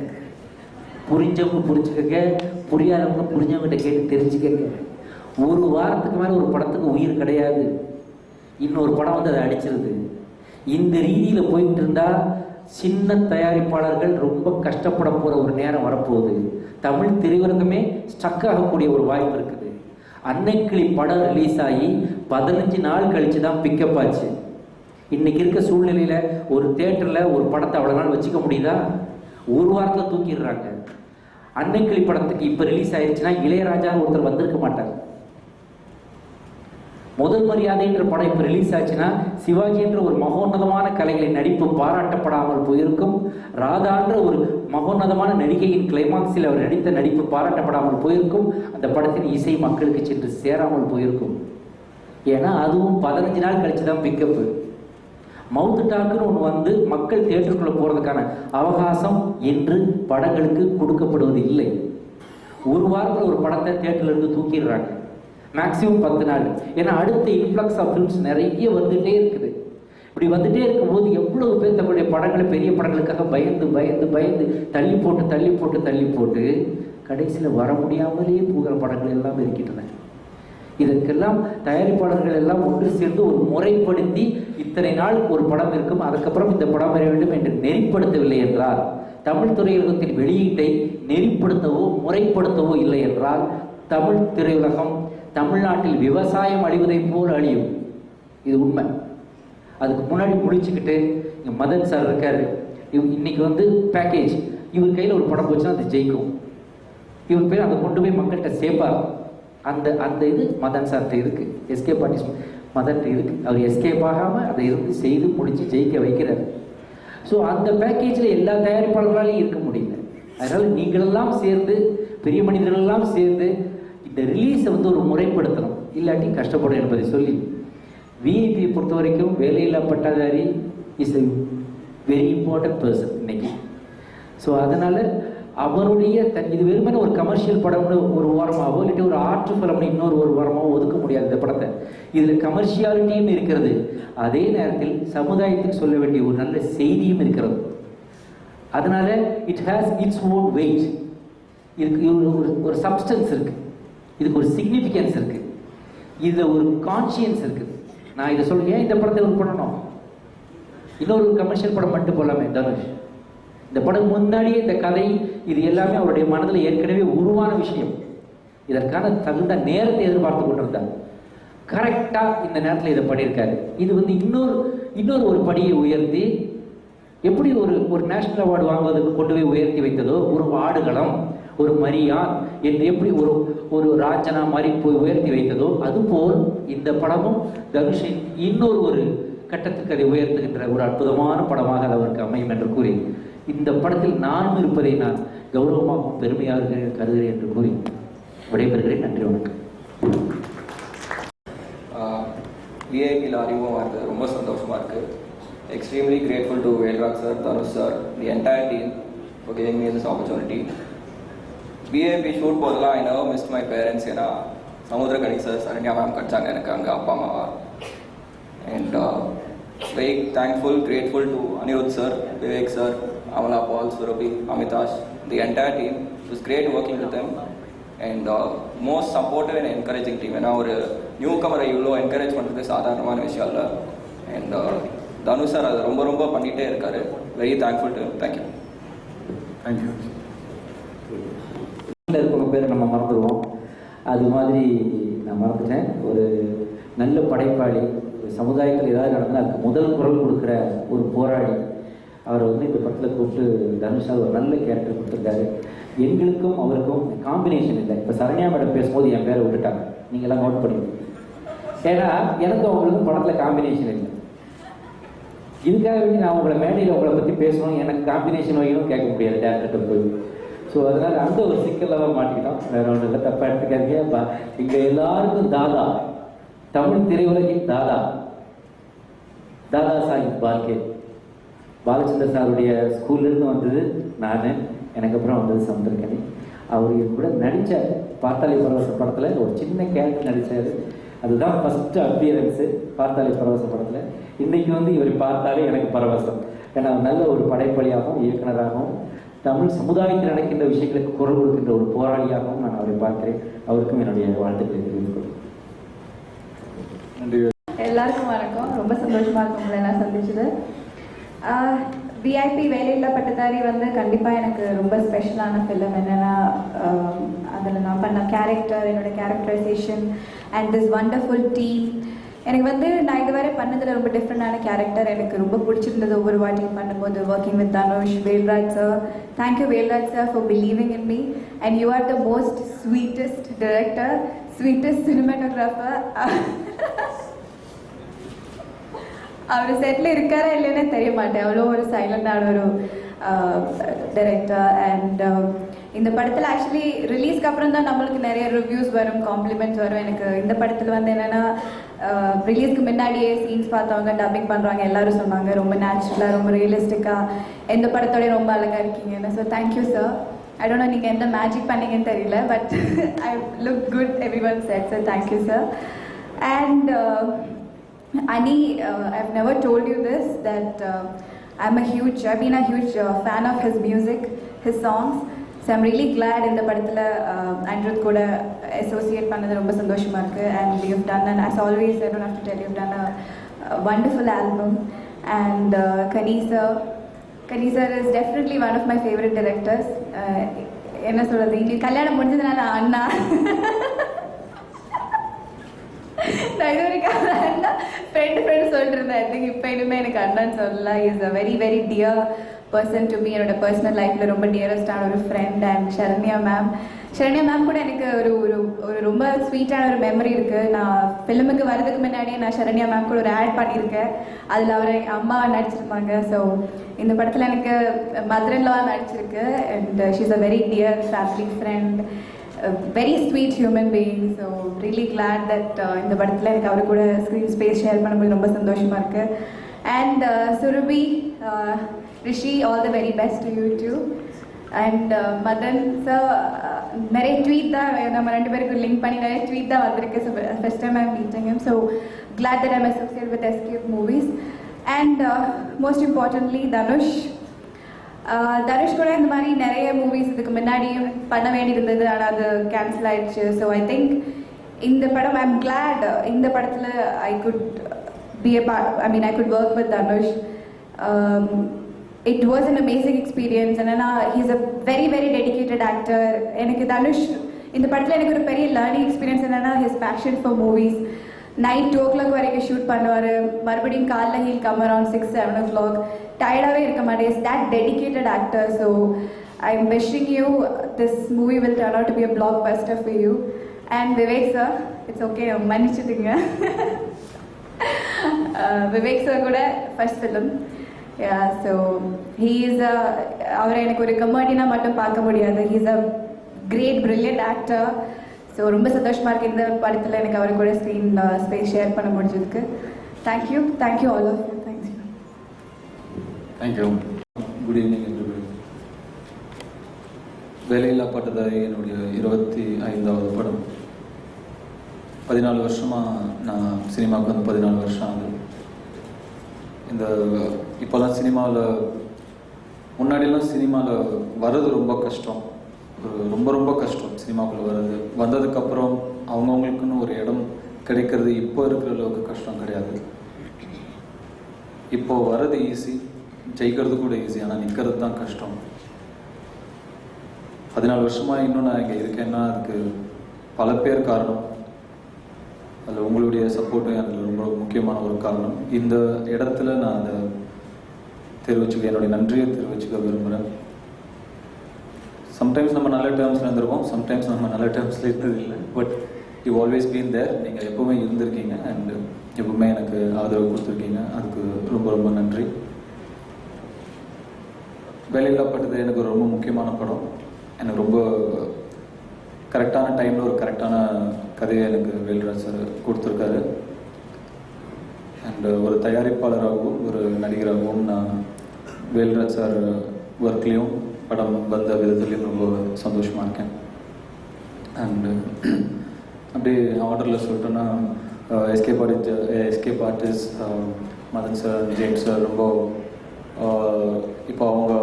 J: புரிஞ்சவங்க புரிஞ்சுக்கங்க, புரியாதவங்க புரிஞ்சவங்ககிட்ட கேட்டு தெரிஞ்சுக்கங்க. ஒரு வாரத்துக்கு மேலே ஒரு படத்துக்கு உயிர் கிடையாது, இன்னொரு படம் வந்து அதை அடிச்சிருது. இந்த ரீதியில் போயிட்டு இருந்தால் சின்ன தயாரிப்பாளர்கள் ரொம்ப கஷ்டப்பட போகிற ஒரு நேரம் வரப்போகுது. தமிழ் திரையுலகமே ஸ்டக் ஆகக்கூடிய ஒரு வாய்ப்பு இருக்குது. அன்னைக்கிளி படம் ரிலீஸ் ஆகி 15 நாள் கழித்து தான் பிக்கப் ஆச்சு. இன்றைக்கி இருக்க சூழ்நிலையில் ஒரு தேட்டரில் ஒரு படத்தை அவ்வளோ நாள் வச்சுக்க முடியுதா? ஒரு வாரத்தில் தூக்கிடுறாங்க. அன்னைக்கிளி படத்துக்கு இப்போ ரிலீஸ் ஆயிடுச்சுன்னா இளையராஜா ஒருத்தர் வந்திருக்க மாட்டார். முதல் மரியாதைன்ற படம் இப்போ ரிலீஸ் ஆச்சுன்னா சிவாஜி என்ற ஒரு மகோன்னதமான கலைகளின் நடிப்பு பாராட்டப்படாமல் போயிருக்கும். ராதான்ற ஒரு மகோன்னதமான நடிகையின் கிளைமாக்ஸில் அவர் நடித்த நடிப்பு பாராட்டப்படாமல் போயிருக்கும். அந்த படத்தின் இசை மக்களுக்கு சென்று சேராமல் போயிருக்கும். ஏன்னா அதுவும் 15 நாள் கழிச்சு தான் பிக்கப்பு. மவுத் டாக்குன்னு ஒன்று வந்து மக்கள் தியேட்டருக்குள்ளே போகிறதுக்கான அவகாசம் என்று படங்களுக்கு கொடுக்கப்படுவது இல்லை. ஒரு வாரத்தில் ஒரு படத்தை தியேட்டர்லேருந்து தூக்கிடுறாங்க, மேக்ஸிமம் 10 நாள். ஏன்னா அடுத்த இன்ஃப்ளக்ஸ் ஆஃப் ஃபிலிம்ஸ் நிறைய வந்துகிட்டே இருக்குது. இப்படி வந்துகிட்டே இருக்கும்போது எவ்வளவு பேர் தங்களுடைய படங்களை பெரிய படங்களுக்காக பயந்து பயந்து பயந்து தள்ளி போட்டு கடைசியில் வர முடியாமலேயே போகிற படங்கள் எல்லாம் இருக்கின்றன. இதற்கெல்லாம் தயாரிப்பாளர்கள் எல்லாம் ஒன்று சேர்ந்து ஒரு முறைப்படுத்தி இத்தனை நாள் ஒரு படம் இருக்கும், அதுக்கப்புறம் இந்த படம் வர வேண்டும் என்று நெறிப்படுத்தவில்லை என்றால், தமிழ் திரையுலகத்தின் வெளியீட்டை நெறிப்படுத்தவோ முறைப்படுத்தவோ இல்லை என்றால் தமிழ் திரையுலகம் தமிழ்நாட்டில் விவசாயம் அழிவதை போல் அழியும். இது உண்மை. அதுக்கு முன்னாடி முடிச்சுக்கிட்டு இங்கே மதன் சார் இருக்காரு, இன்னைக்கு வந்து பேக்கேஜ் இவர் கையில் ஒரு படம் போச்சுன்னா அது ஜெயிக்கும், இவர் பேர் அதை கொண்டு போய் மக்கள்கிட்ட சேர்ப்பார். அந்த இது மதன் சார்கிட்ட இருக்குது, எஸ்கேப் ஆர்டிஸ்ட் மதன்கிட்ட இருக்குது. அவர் எஸ்கேப் ஆகாமல் அதை இருந்து செய்து முடித்து ஜெயிக்க வைக்கிறார். ஸோ அந்த பேக்கேஜில் எல்லா தயாரிப்பாளர்களாலையும் இருக்க முடியல. அதனால் நீங்களெல்லாம் சேர்ந்து, பெரிய மனிதர்களெல்லாம் சேர்ந்து இந்த ரிலீஸை வந்து ஒரு முறைப்படுத்தணும், இல்லாட்டி கஷ்டப்படும் என்பதை சொல்லி விஐபியை பொறுத்த வரைக்கும் வேலையில்லா பட்டதாரி is a very important person இன்னைக்கு. ஸோ அதனால் அவருடைய இது வெறுமனே ஒரு கமர்ஷியல் படம்னு ஒரு ஓரமாகவோ இல்லாட்டி ஒரு ஆர்ட் ஃபிலிம்னு இன்னொரு ஒரு ஓரமாகவோ ஒதுக்க முடியாது இந்த படத்தை. இதில் கமர்ஷியாலிட்டியும் இருக்கிறது, அதே நேரத்தில் சமுதாயத்துக்கு சொல்ல வேண்டிய ஒரு நல்ல செய்தியும் இருக்கிறது. அதனால it has its own weight. இதுக்கு ஒரு சப்ஸ்டன்ஸ் இருக்குது, இதுக்கு ஒரு சிக்னிஃபிகன்ஸ் இருக்குது, இதில் ஒரு கான்ஷியன்ஸ் இருக்குது. நான் இதை சொல்லுங்க, ஏன் இந்த படத்தை ஒரு பண்ணணும், இன்னொரு கமர்ஷியல் படம் மட்டும் போடலாமே தனுஷ். இந்த படம் முன்னாடியே இந்த கதை இது எல்லாமே அவருடைய மனதில் ஏற்கனவே உருவான விஷயம். இதற்கான தகுந்த நேரத்தை எதிர்பார்த்து கொண்டிருந்தார். கரெக்டாக இந்த நேரத்தில் இதை பண்ணியிருக்காரு. இது வந்து இன்னொரு ஒரு படியை உயர்த்தி எப்படி ஒரு நேஷனல் அவார்டு வாங்குவதற்கு கொண்டு போய் உயர்த்தி வைத்ததோ, ஒரு ஆடுகளம், ஒரு மரியான் என்று எப்படி ஒரு ராஜனா மாதிரி போய் உயர்த்தி வைத்ததோ, அதுபோல் இந்த படமும் தனுஷின் ஒரு கட்டத்துக்கு அதை உயர்த்துகின்ற ஒரு அற்புதமான படமாக அது அவருக்கு அமையும் என்று கூறி, இந்த படத்தில் நானும் இருப்பதை நான் கௌரவமாகவும் பெருமையாக கருதுகிறேன் என்று கூறி விடைபெறுகிறேன். நன்றி, வணக்கம்.
K: விஐபியில் அறிமுகம் இருக்குது, ரொம்ப சந்தோஷமாக இருக்குது. Extremely grateful to Velraj sir, Dhanush sir, the entire team for giving me this opportunity. VIP shoot போதெல்லாம் I never missed my parents. ஏன்னா சமுத்திரகனி சார், சரண்யா மேம் கிடைச்சாங்க எனக்கு அங்கே அப்பா அம்மாவா. And very thankful, grateful to Anirudh sir, Vivek sir, Amala, Paul, Surabhi, Amitash, the entire team. It was great working with them. And most supportive and encouraging team. ஏன்னா ஒரு நியூ கமரை இவ்வளோ என்கரேஜ் பண்ணுறது சாதாரணமான விஷயம் இல்லை. And தனுஷ் சார் அதை ரொம்ப ரொம்ப பண்ணிகிட்டே இருக்காரு. Very thankful to. Thank you.
F: Thank you.
J: இருக்கிற பேரை நம்ம மறந்துடுவோம், அது மாதிரி நான் மறந்துட்டேன். ஒரு நல்ல படைப்பாளி, சமுதாயத்தில் ஏதாவது நடந்தால் அதுக்கு முதல் குரல் கொடுக்குற ஒரு போராளி. அவரை வந்து இந்த படத்தில் கூப்பிட்டு தனுஷா ஒரு நல்ல கேரக்டர் கொடுத்துருக்காரு. எங்களுக்கும் அவருக்கும் காம்பினேஷன் இல்லை. இப்போ சரண்யா மேடம் பேசும்போது என் பேரை விட்டுட்டாங்க, நீங்களாம் நோட் பண்ணிக்கணும். ஏன்னா எனக்கும் அவங்களுக்கும் படத்தில் காம்பினேஷன் இல்லை. இதுக்காக வேண்டி நான் உங்களை மேடையில் உங்களை பற்றி பேசணும், எனக்கு காம்பினேஷன் வைக்கணும் கேட்க முடியாது டேரக்டர்கிட்ட போய். ஸோ அதனால் அந்த ஒரு சிக்கலில் தான் மாட்டிக்கிட்டோம். வேற ஒன்றும் இல்லை, தப்பாக எடுத்துக்காதீங்க. இங்கே எல்லாருக்கும் தாதா, தமிழ் திரையுலகின் தாதா சாஹிப் பால்கே. பாலச்சந்திர சாருடைய ஸ்கூல்லேருந்து வந்தது நான், எனக்கு அப்புறம் வந்தது சமுத்திரக்கனி. அவர் கூட நடித்த பார்த்தாலி பரவச படத்தில் ஒரு சின்ன கேரக்டர் நடித்தார். அதுதான் ஃபஸ்ட்டு அப்பியரன்ஸு பார்த்தாலி பரவச படத்தில். இன்றைக்கி வந்து இவர் பார்த்தாலே எனக்கு பரவசம். ஏன்னா நல்ல ஒரு படைப்பாளியாகவும் இயக்குனராகவும் தமிழ் சமுதாயத்தில் நடக்கின்ற விஷயங்களுக்கு குரல் கொடுக்கின்ற ஒரு போராளியாகவும் நான் அவரை பார்க்கிறேன். அவருக்கும் என்னுடைய வாழ்த்துக்களை தெரிவித்துக் கொள்கிறேன்.
F: நன்றி.
L: எல்லாருக்கும் வணக்கம். ரொம்ப சந்தோஷமாக இருக்கும் உங்களை எல்லாம் சந்திச்சது. விஐபி வேலையில்லா பட்டதாரி வந்து கண்டிப்பாக எனக்கு ரொம்ப ஸ்பெஷலான ஃபிலிம். என்னென்னா அதில் நான் பண்ண கேரக்டர், என்னோடய characterisation and this wonderful team. எனக்கு வந்து நான் இதுவரை பண்ணதில் ரொம்ப டிஃப்ரெண்டான கேரக்டர். எனக்கு ரொம்ப பிடிச்சிருந்தது ஒவ்வொரு வாட்டியும் பண்ணும்போது. Working with Dhanush, Velraj sir. Thank you Velraj sir for believing in me. And you are the most sweetest director, sweetest cinematographer. அவர் செட்டில் இருக்காரா இல்லைன்னே தெரிய மாட்டேன், அவ்வளோ ஒரு சைலண்டான ஒரு டைரக்டர். அண்ட் இந்த படத்தில் ஆக்சுவலி ரிலீஸ்க்கு அப்புறம் தான் நம்மளுக்கு நிறைய ரிவ்யூஸ் வரும், காம்ப்ளிமெண்ட்ஸ் வரும். எனக்கு இந்த படத்தில் வந்து என்னென்னா ரிலீஸ்க்கு முன்னாடியே சீன்ஸ் பார்த்தவங்க டப்பிங் பண்ணுறாங்க, எல்லோரும் சொன்னாங்க ரொம்ப நேச்சுரலாக, ரொம்ப ரியலிஸ்டிக்காக, எந்த படத்தோடய ரொம்ப அழகாக இருக்கீங்கன்னு. So thank you sir. I don't know நீங்கள் எந்த மேஜிக் பண்ணீங்கன்னு தெரியல, but I look good, every one set. So thank you sir. And Ani, I've never told you this, that I've been a huge fan of his music, his songs. So I'm really glad in the படத்தில் அனிருத் கூட associate பண்ணது ரொம்ப சந்தோஷமாக இருக்குது. And you've done, and as always, I don't have to tell you, you've done a wonderful album. And Kani sir is definitely one of my favorite directors. என்ன சொல்கிறது, இங்கே கல்யாணம் முடிஞ்சதுனால அண்ணா நான் இது வரைக்கும் அண்ணா ஃப்ரெண்ட் சொல்லிட்டு இருந்தேன். எனக்கு இப்போ இனிமேல் எனக்கு அண்ணான்னு சொல்லலாம். Is a very very dear person to me. என்னோட பர்சனல் லைஃப்பில் ரொம்ப டியரஸ்டான ஒரு ஃப்ரெண்ட். அண்ட் சரண்யா மேம் கூட எனக்கு ஒரு ரொம்ப ஸ்வீட்டான ஒரு மெமரி இருக்குது. நான் ஃபிலிமுக்கு வரதுக்கு முன்னாடியே நான் சரண்யா மேம் கூட ஒரு ஆட் பண்ணியிருக்கேன். அதில் அவரை அம்மா நடிச்சிருப்பாங்க. ஸோ இந்த படத்தில் எனக்கு மதர்-இன்-லா நடிச்சிருக்கு. And she is a very dear family friend. Very sweet human being. So really glad that இந்த படத்தில் எனக்கு அவர் கூட ஸ்க்ரீன் ஸ்பேஸ் ஷேர் பண்ணும்போது ரொம்ப சந்தோஷமாக இருக்குது. And Surabhi, Rishi, all the very best to you too. And Madan sir, நிறைய ட்வீட் தான் நம்ம ரெண்டு பேருக்கு லிங்க் பண்ணி நிறைய ட்வீட் தான் வந்திருக்கு. So first time I'm meeting him. So glad that I'm associated with Escape Movies. And most importantly, Dhanush கூட இந்த மாதிரி நிறைய மூவிஸ் இதுக்கு முன்னாடியும் பண்ண வேண்டியிருந்தது, ஆனால் அது கேன்சல் ஆயிடுச்சு. ஸோ ஐ திங்க் இந்த படம், ஐ எம் கிளாட் இந்த படத்தில் I could be a part, I mean I could work with Dhanush. It was an amazing experience. And he's a very very dedicated actor. எனக்கு தனுஷ் இந்த படத்தில் எனக்கு ஒரு பெரிய லேர்னிங் எக்ஸ்பீரியன்ஸ் என்னன்னா, his passion for movies. Night 2 o'clock வரைக்கும் ஷூட் பண்ணுவார், மறுபடியும் காலைல ஹீல் கம் அரவுண்ட் 6-7 o'clock, டயர்டாகவே இருக்க மாட்டேன். That dedicated actor. So I am wishing you this movie will turn out to be a blockbuster for you. And Vivek sir, it's okay, மன்னிச்சுட்டுங்க. விவேக் சார் கூட first film. So he is அவரை எனக்கு ஒரு கமெடினா மட்டும் பார்க்க முடியாது. He is a great brilliant actor. So ரொம்ப சந்தோஷமாக இருக்குது இந்த படத்தில் எனக்கு அவர் கூட ஸ்க்ரீன் ஸ்பேஸ் ஷேர் பண்ண முடிஞ்சதுக்கு. Thank you all of you.
M: Thank you. Good evening everybody. Velaiilla Pattadhari என்னுடைய 25வது படம். 14 வருஷமாக நான் சினிமாவுக்கு வந்து 14 வருஷம் ஆகுது. இந்த இப்போல்லாம் சினிமாவில், முன்னாடியெல்லாம் சினிமாவில் வர்றது ரொம்ப கஷ்டம், ரொம்ப கஷ்டம் சினிமாக்குள்ளே வர்றது. வந்ததுக்கப்புறம் அவங்கவுங்களுக்குன்னு ஒரு இடம் கிடைக்கிறது இப்போ இருக்கிற அளவுக்கு கஷ்டம் கிடையாது. இப்போது வர்றது ஈஸி, ஜெயிக்கிறது கூட ஈஸி, ஆனால் நிற்கிறது தான் கஷ்டம். 14 வருஷமாக இன்னும் நான் இங்கே இருக்கேன்னா அதுக்கு பல பேர் காரணம். அதில் உங்களுடைய சப்போர்ட்டும் அதில் ரொம்ப முக்கியமான ஒரு காரணம். இந்த இடத்துல நான் அதை என்னுடைய நன்றியை தெரிவிச்சுக்க விரும்புகிறேன். சம்டைம்ஸ் நம்ம நல்ல டேர்ம்ஸில் இருந்திருக்கோம், சம்டைம்ஸ் நம்ம நல்ல டேர்ம்ஸில் இருந்தது இல்லை. But you always been there. நீங்கள் எப்போவுமே இருந்திருக்கீங்க அண்ட் எப்பவுமே எனக்கு ஆதரவு கொடுத்துருக்கீங்க. அதுக்கு ரொம்ப நன்றி. வேலையில்லா பட்டது எனக்கு ரொம்ப முக்கியமான படம். எனக்கு ரொம்ப கரெக்டான டைமில் ஒரு கரெக்டான கதையை எனக்கு வேல்ராஜ் சார் கொடுத்துருக்காரு. அண்ட் ஒரு தயாரிப்பாளராகவும் ஒரு நடிகராகவும் நான் வேல்ராஜ் சார் ஒர்க்லேயும் படம் வந்த விதத்துலேயும் ரொம்ப சந்தோஷமாக இருக்கேன். அண்டு அப்படியே ஆர்டரில் சொல்லிட்டோன்னா, Escape Artist Madan sir, James sir ரொம்ப இப்போ அவங்க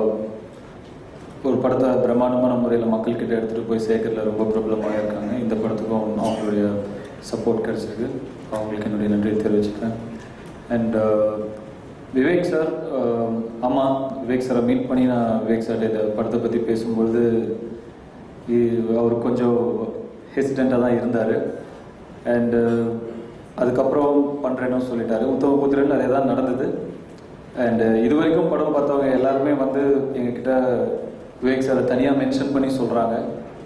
M: ஒரு படத்தை பிரம்மாண்டமான முறையில் மக்கள்கிட்ட எடுத்துகிட்டு போய் சேர்க்கறதுல ரொம்ப பிரபலமாக இருக்காங்க. இந்த படத்துக்கும் அவங்களுடைய சப்போர்ட் கிடச்சிருக்கு. அவங்களுக்கு என்னுடைய நன்றியை தெரிவிச்சுக்கிறேன். அண்ட் விவேக் சார், ஆமாம், விவேக் சாரை மீட் பண்ணி நான் விவேக் சார் இந்த படத்தை பற்றி பேசும்பொழுது அவர் கொஞ்சம் ஹெசிடெண்ட்டாக தான் இருந்தார். அண்டு அதுக்கப்புறம் பண்ணுறேன்னு சொல்லிட்டாரு. உத்தமபுத்திரன் அதே தான் நடந்தது. அண்டு இது வரைக்கும் படம் பார்த்தவங்க எல்லாருமே வந்து எங்ககிட்ட விவேக் சாரை தனியாக மென்ஷன் பண்ணி சொல்கிறாங்க.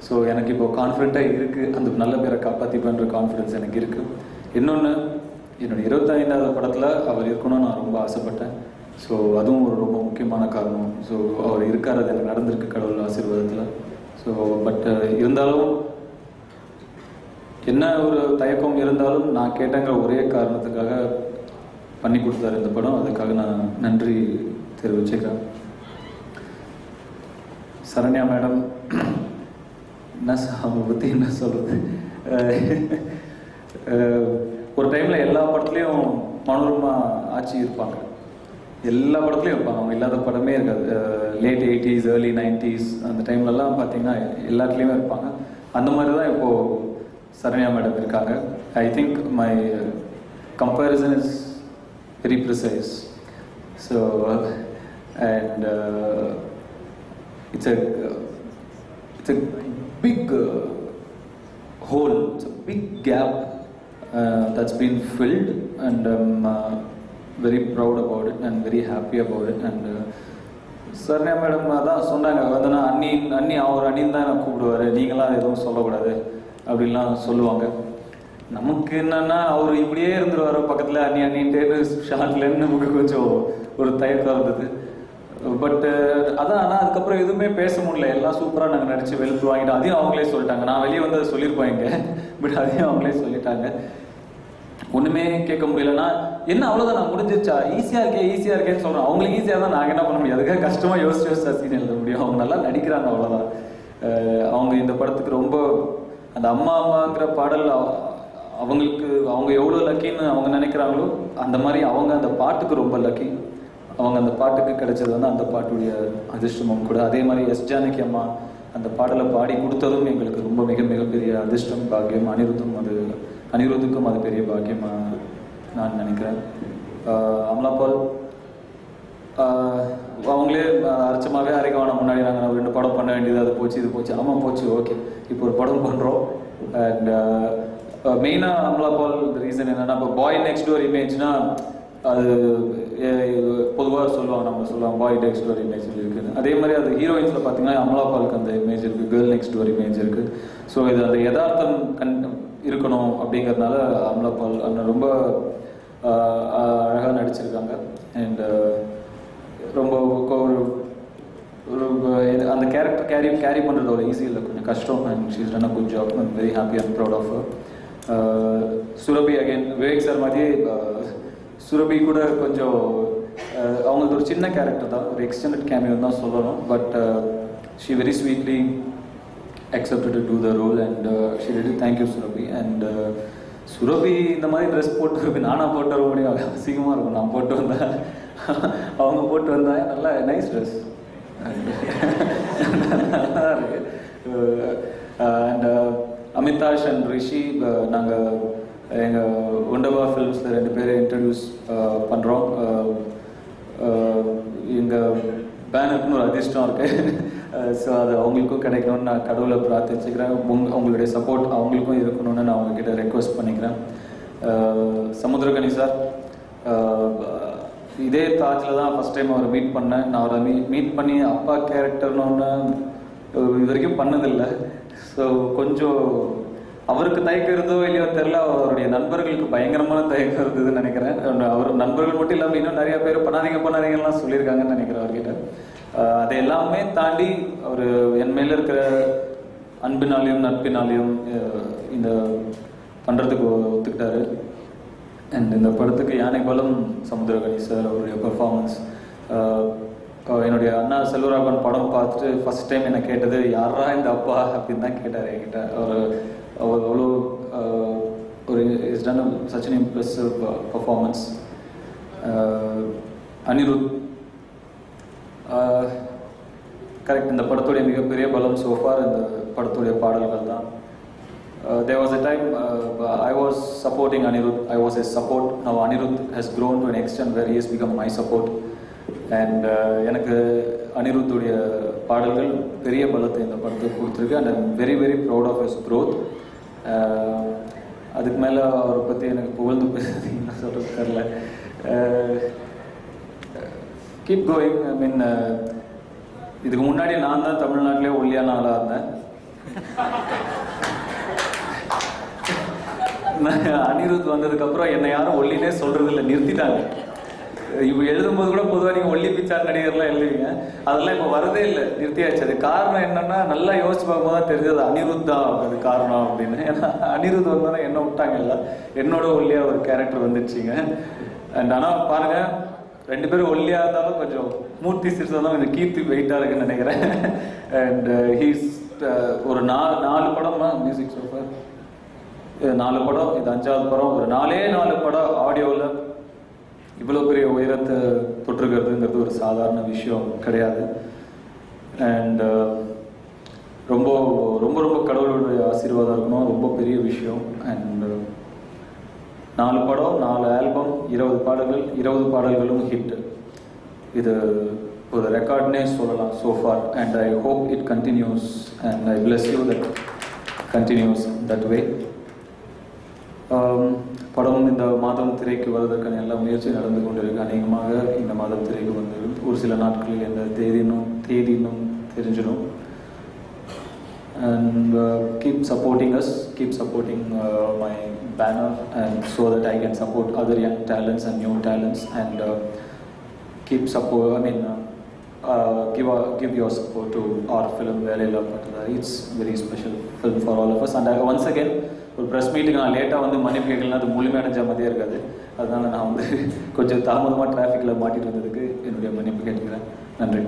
M: ஸோ எனக்கு இப்போது கான்ஃபிடென்ட்டாக இருக்குது, அந்த நல்ல பேரை காப்பாற்றிப்பேன்ற கான்ஃபிடென்ஸ் எனக்கு இருக்குது. இன்னொன்று, என்னுடைய 25வது படத்தில் அவர் இருக்கணும்னு நான் ரொம்ப ஆசைப்பட்டேன். ஸோ அதுவும் ஒரு ரொம்ப முக்கியமான காரணம். ஸோ அவர் இருக்கார், அது எனக்கு நடந்திருக்கு கடவுள் ஆசீர்வாதத்தில். ஸோ பட் இருந்தாலும் என்ன ஒரு தயக்கம் இருந்தாலும் நான் கேட்டங்கிற ஒரே காரணத்துக்காக பண்ணி கொடுத்தாரு இந்த படம். அதுக்காக நான் நன்றி தெரிவிச்சுக்கிறேன். சரண்யா மேடம், என்ன அவங்க பற்றி என்ன சொல்கிறது, ஒரு டைமில் எல்லா படத்துலேயும் மனோரமா ஆட்சி இருப்பாங்க, எல்லா படத்துலையும் இருப்பாங்க. அவங்க இல்லாத படமே இருக்காது. லேட் 80s early 90s அந்த டைம்லலாம் பார்த்தீங்கன்னா எல்லாத்துலேயுமே இருப்பாங்க. அந்த மாதிரி தான் இப்போது சரண்யா மேடம் இருக்காங்க. I think my comparison is very precise. So and it's a big hole, it's a big gap that's been filled, and I'm very proud about it and very happy about it. And Saranya madam தான் சொன்னாங்க, வந்து நான் அண்ணி அவர் அண்ணின்னு தான் நான் கூப்பிடுவார், நீங்களாம் எதுவும் சொல்லக்கூடாது அப்படின்லாம் சொல்லுவாங்க. நமக்கு என்னன்னா அவர் இப்படியே இருந்துருவார் பக்கத்தில் அண்ணின்ட்டு ஷார்ட்லேருந்து நமக்கு கொஞ்சம் ஒரு தயக்கம் இருந்தது. பட் அதான் ஆனால் அதுக்கப்புறம் எதுவுமே பேச முடியல. எல்லாம் சூப்பராக நாங்கள் நடிச்சு வெளுத்து வாங்கிட்டோம். அதையும் அவங்களே சொல்லிட்டாங்க. நான் வெளியே வந்து அதை சொல்லியிருப்பேன் இங்கே, பட் அதையும் அவங்களே சொல்லிட்டாங்க. ஒன்றுமே கேட்க முடியலன்னா என்ன அவ்வளோதான், நான் முடிஞ்சிருச்சா, ஈஸியாக இருக்கேன்னு சொல்கிறேன். அவங்களுக்கு ஈஸியாக தான் நாங்கள் என்ன பண்ண முடியும், அதுக்காக கஷ்டமாக யோசிச்சு சீன் எழுத முடியும். அவங்க நல்லா நடிக்கிறாங்க, அவ்வளோதான். அவங்க இந்த படத்துக்கு ரொம்ப அந்த அம்மாங்கிற பாடல் அவங்களுக்கு அவங்க எவ்வளோ லக்கின்னு அவங்க நினைக்கிறாங்களோ அந்த மாதிரி அவங்க அந்த பாட்டுக்கு ரொம்ப லக்கி. அவங்க அந்த பாட்டுக்கு கிடைச்சது வந்து அந்த பாட்டுடைய அதிர்ஷ்டமும் கூட. அதே மாதிரி எஸ் ஜானகி அம்மா அந்த பாடலை பாடி கொடுத்ததும் எங்களுக்கு ரொம்ப மிகப்பெரிய அதிர்ஷ்டம், பாக்கியம். அனிருத்துக்கும் அது பெரிய பாக்கியமாக நான் நினைக்கிறேன். அமலாபால் அவங்களே அரைச்சமாகவே அரைக்கவான முன்னாடி நாங்கள் 2 படம் பண்ண வேண்டியது, அது போச்சு இது போச்சு. ஆமாம் போச்சு, ஓகே இப்போ ஒரு படம் பண்ணுறோம். அண்ட் மெயினாக அமலாபால் ரீசன் என்னென்னா, இப்போ பாய் நெக்ஸ்ட் டோர் இமேஜ்னா அது பொதுவாக சொல்லுவாங்க பாய் நெக்ஸ்ட் டோர் இமேஜ் இருக்குது. அதே மாதிரி அது ஹீரோயின்ஸில் பார்த்தீங்கன்னா அமலாபாலுக்கு அந்த இமேஜ் இருக்குது, கேர்ள் நெக்ஸ்ட் டோர் இமேஜ் இருக்குது. ஸோ இது அந்த யதார்த்தம் இருக்கணும் அப்படிங்கிறதுனால அமலாபால் அந்த ரொம்ப அழகாக நடிச்சிருக்காங்க. அண்ட் ரொம்ப ஒரு அந்த கேரக்டர் கேரி பண்ணுறது ஒரு ஈஸி இல்லை, கொஞ்சம் கஷ்டம். And she is done a good job. I'm very happy and proud of her. Surabhi again Vivek sir மாதிரி சுரபி கூட கொஞ்சம் அவங்களுக்கு ஒரு சின்ன கேரக்டர் தான், ஒரு எக்ஸ்டெண்டட் கேமியோ தான் சொல்லணும். But she very sweetly accepted to do the role and she did it. Thank you Surabhi. And Surabhi இந்த மாதிரி ட்ரெஸ் போட்டு நானாக போட்டு வர முடியும், அசிங்கமாக இருக்கும். நான் போட்டு வந்தேன், அவங்க போட்டு வந்தேன், நல்லா நைஸ் ட்ரெஸ், நல்லா இருக்கு. அண்ட் அமிதாஷ் அண்ட் ரிஷி நாங்கள் எங்கள் ஒண்டவா ஃபிலிம்ஸில் 2 பேரை இன்ட்ரடியூஸ் பண்ணுறோம். எங்கள் பேனருக்குன்னு ஒரு அதிர்ஷ்டம் இருக்குது. ஸோ அது அவங்களுக்கும் கிடைக்கணும்னு நான் கடவுளை பிரார்த்திச்சுக்கிறேன். அவங்களுடைய சப்போர்ட் அவங்களுக்கும் இருக்கணும்னு நான் அவங்கக்கிட்ட ரெக்வெஸ்ட் பண்ணிக்கிறேன். சமுத்திரகனி சார், இதே தாஜில் தான் ஃபஸ்ட் டைம் அவரை மீட் பண்ணேன். நான் அவரை மீட் பண்ணி அப்பா கேரக்டர்னு ஒன்று இது வரைக்கும் பண்ணதில்லை. ஸோ கொஞ்சம் அவருக்கு தயக்கம் இருந்தோ இல்லையோ தெரில, அவருடைய நண்பர்களுக்கு பயங்கரமான தயக்கம் இருந்ததுன்னு நினைக்கிறேன். அவர் நண்பர்கள் மட்டும் இல்லாமல் இன்னும் நிறையா பேர் பண்ணாதீங்கலாம் சொல்லியிருக்காங்கன்னு நினைக்கிறேன் அவர்கிட்ட. அதை எல்லாமே தாண்டி அவர் என் மேலே இருக்கிற அன்பினாலையும் நட்பினாலையும் இந்த பண்ணுறதுக்கு ஒத்துக்கிட்டாரு. அண்ட் இந்த படத்துக்கு யானை பலம் சமுத்திரகனி சார் அவருடைய பெர்ஃபார்மன்ஸ். என்னுடைய அண்ணா செல்வராகவன் படம் பார்த்துட்டு ஃபஸ்ட் டைம் என்னை கேட்டது யாரா இந்த அப்பா அப்படின்னு தான் கேட்டார் என்கிட்ட. அவர் அவ்வளோ ஒரு is done such an impressive performance. Anirudh correct, இந்த படத்துடைய மிகப்பெரிய பலம் சோஃபார் இந்த படத்துடைய பாடல்கள் தான். There was a time I was supporting Anirudh. I was his support. Now Anirudh has grown to an extent where he has become my support. And எனக்கு அனிருத்துடைய பாடல்கள் பெரிய பலத்தை இந்த படத்துக்கு கொடுத்துருக்கு. And I'm very very proud of his growth. அதுக்கு மேலே அவரை பற்றி எனக்கு புகழ்ந்து பேசுறதுன்னு சொல்கிறது தெரில. Keep going. ஐ மீன் இதுக்கு முன்னாடி நான் தான் தமிழ்நாட்டிலே ஒல்லியான ஆளாக இருந்தேன். அனிருத் வந்ததுக்கப்புறம் என்னை யாரும் ஒல்லினே சொல்கிறதில்ல, நிறுத்திட்டாங்க. இப்போ எழுதும்போது கூட பொதுவாக நீங்கள் ஒல்லி பிச்சார் நடிகர்லாம் எழுதுவீங்க, அதெல்லாம் இப்போ வரதே இல்லை, நிறுத்தியாச்சு. அது காரணம் என்னென்னா நல்லா யோசிச்சு பார்க்கும்போது தான் தெரிஞ்சது அனிருத் தான் அது காரணம் அப்படின்னு. ஏன்னா அனிருத் வந்தோன்னா என்ன விட்டாங்க இல்லை, என்னோட ஒல்லியாக ஒரு கேரக்டர் வந்துடுச்சிங்க. அண்ட் ஆனால் பாருங்கள், 2 பேரும் ஒல்லியாக இருந்தாலும் கொஞ்சம் மூர்த்தி சிறுசாக தான் கொஞ்சம் கீர்த்தி வெயிட்டாக இருக்குன்னு நினைக்கிறேன். அண்ட் ஹீஸ் ஒரு 4 படம் மியூசிக் சோஃபர், 4 படம், இது 5வது படம். ஒரு 4 படம் ஆடியோவில் இவ்வளோ பெரிய உயரத்தை தொற்றுக்கிறதுங்கிறது ஒரு சாதாரண விஷயம் கிடையாது. அண்ட் ரொம்ப ரொம்ப ரொம்ப கடவுளுடைய ஆசீர்வாதம் இருக்கணும், ரொம்ப பெரிய விஷயம். அண்ட் 4 படம், 4 ஆல்பம், 20 பாடல்கள், 20 பாடல்களும் ஹிட். இது ஒரு ரெக்கார்ட்னே சொல்லலாம் so far. And I hope it continues and I bless you that continues that way. படம் இந்த மாதம் திரைக்கு வருவதற்கான எல்லா முயற்சியும் நடந்து கொண்டிருக்கு. அநேகமாக இந்த மாதம் திரைக்கு வந்து ஒரு சில நாட்களில் எந்த தேதினும் தெரிஞ்சிடும். And keep supporting us, keep supporting my banner, and so that I can support other young talents and new talents, and keep support. give your support to our film Velila Patadari. It's very special film for all of us. And once again, ஒரு ப்ரெஸ் மீட்டிங் நான் லேட்டாக வந்து மன்னிப்பு கேட்கலாம், அது முழுமையான ஜாமதியாக இருக்காது. அதனால் நான் வந்து கொஞ்சம் தாமதமாக டிராஃபிக்கில் மாட்டிட்டு வந்ததுக்கு என்னுடைய மன்னிப்பு கேட்டுக்கிறேன். நன்றி.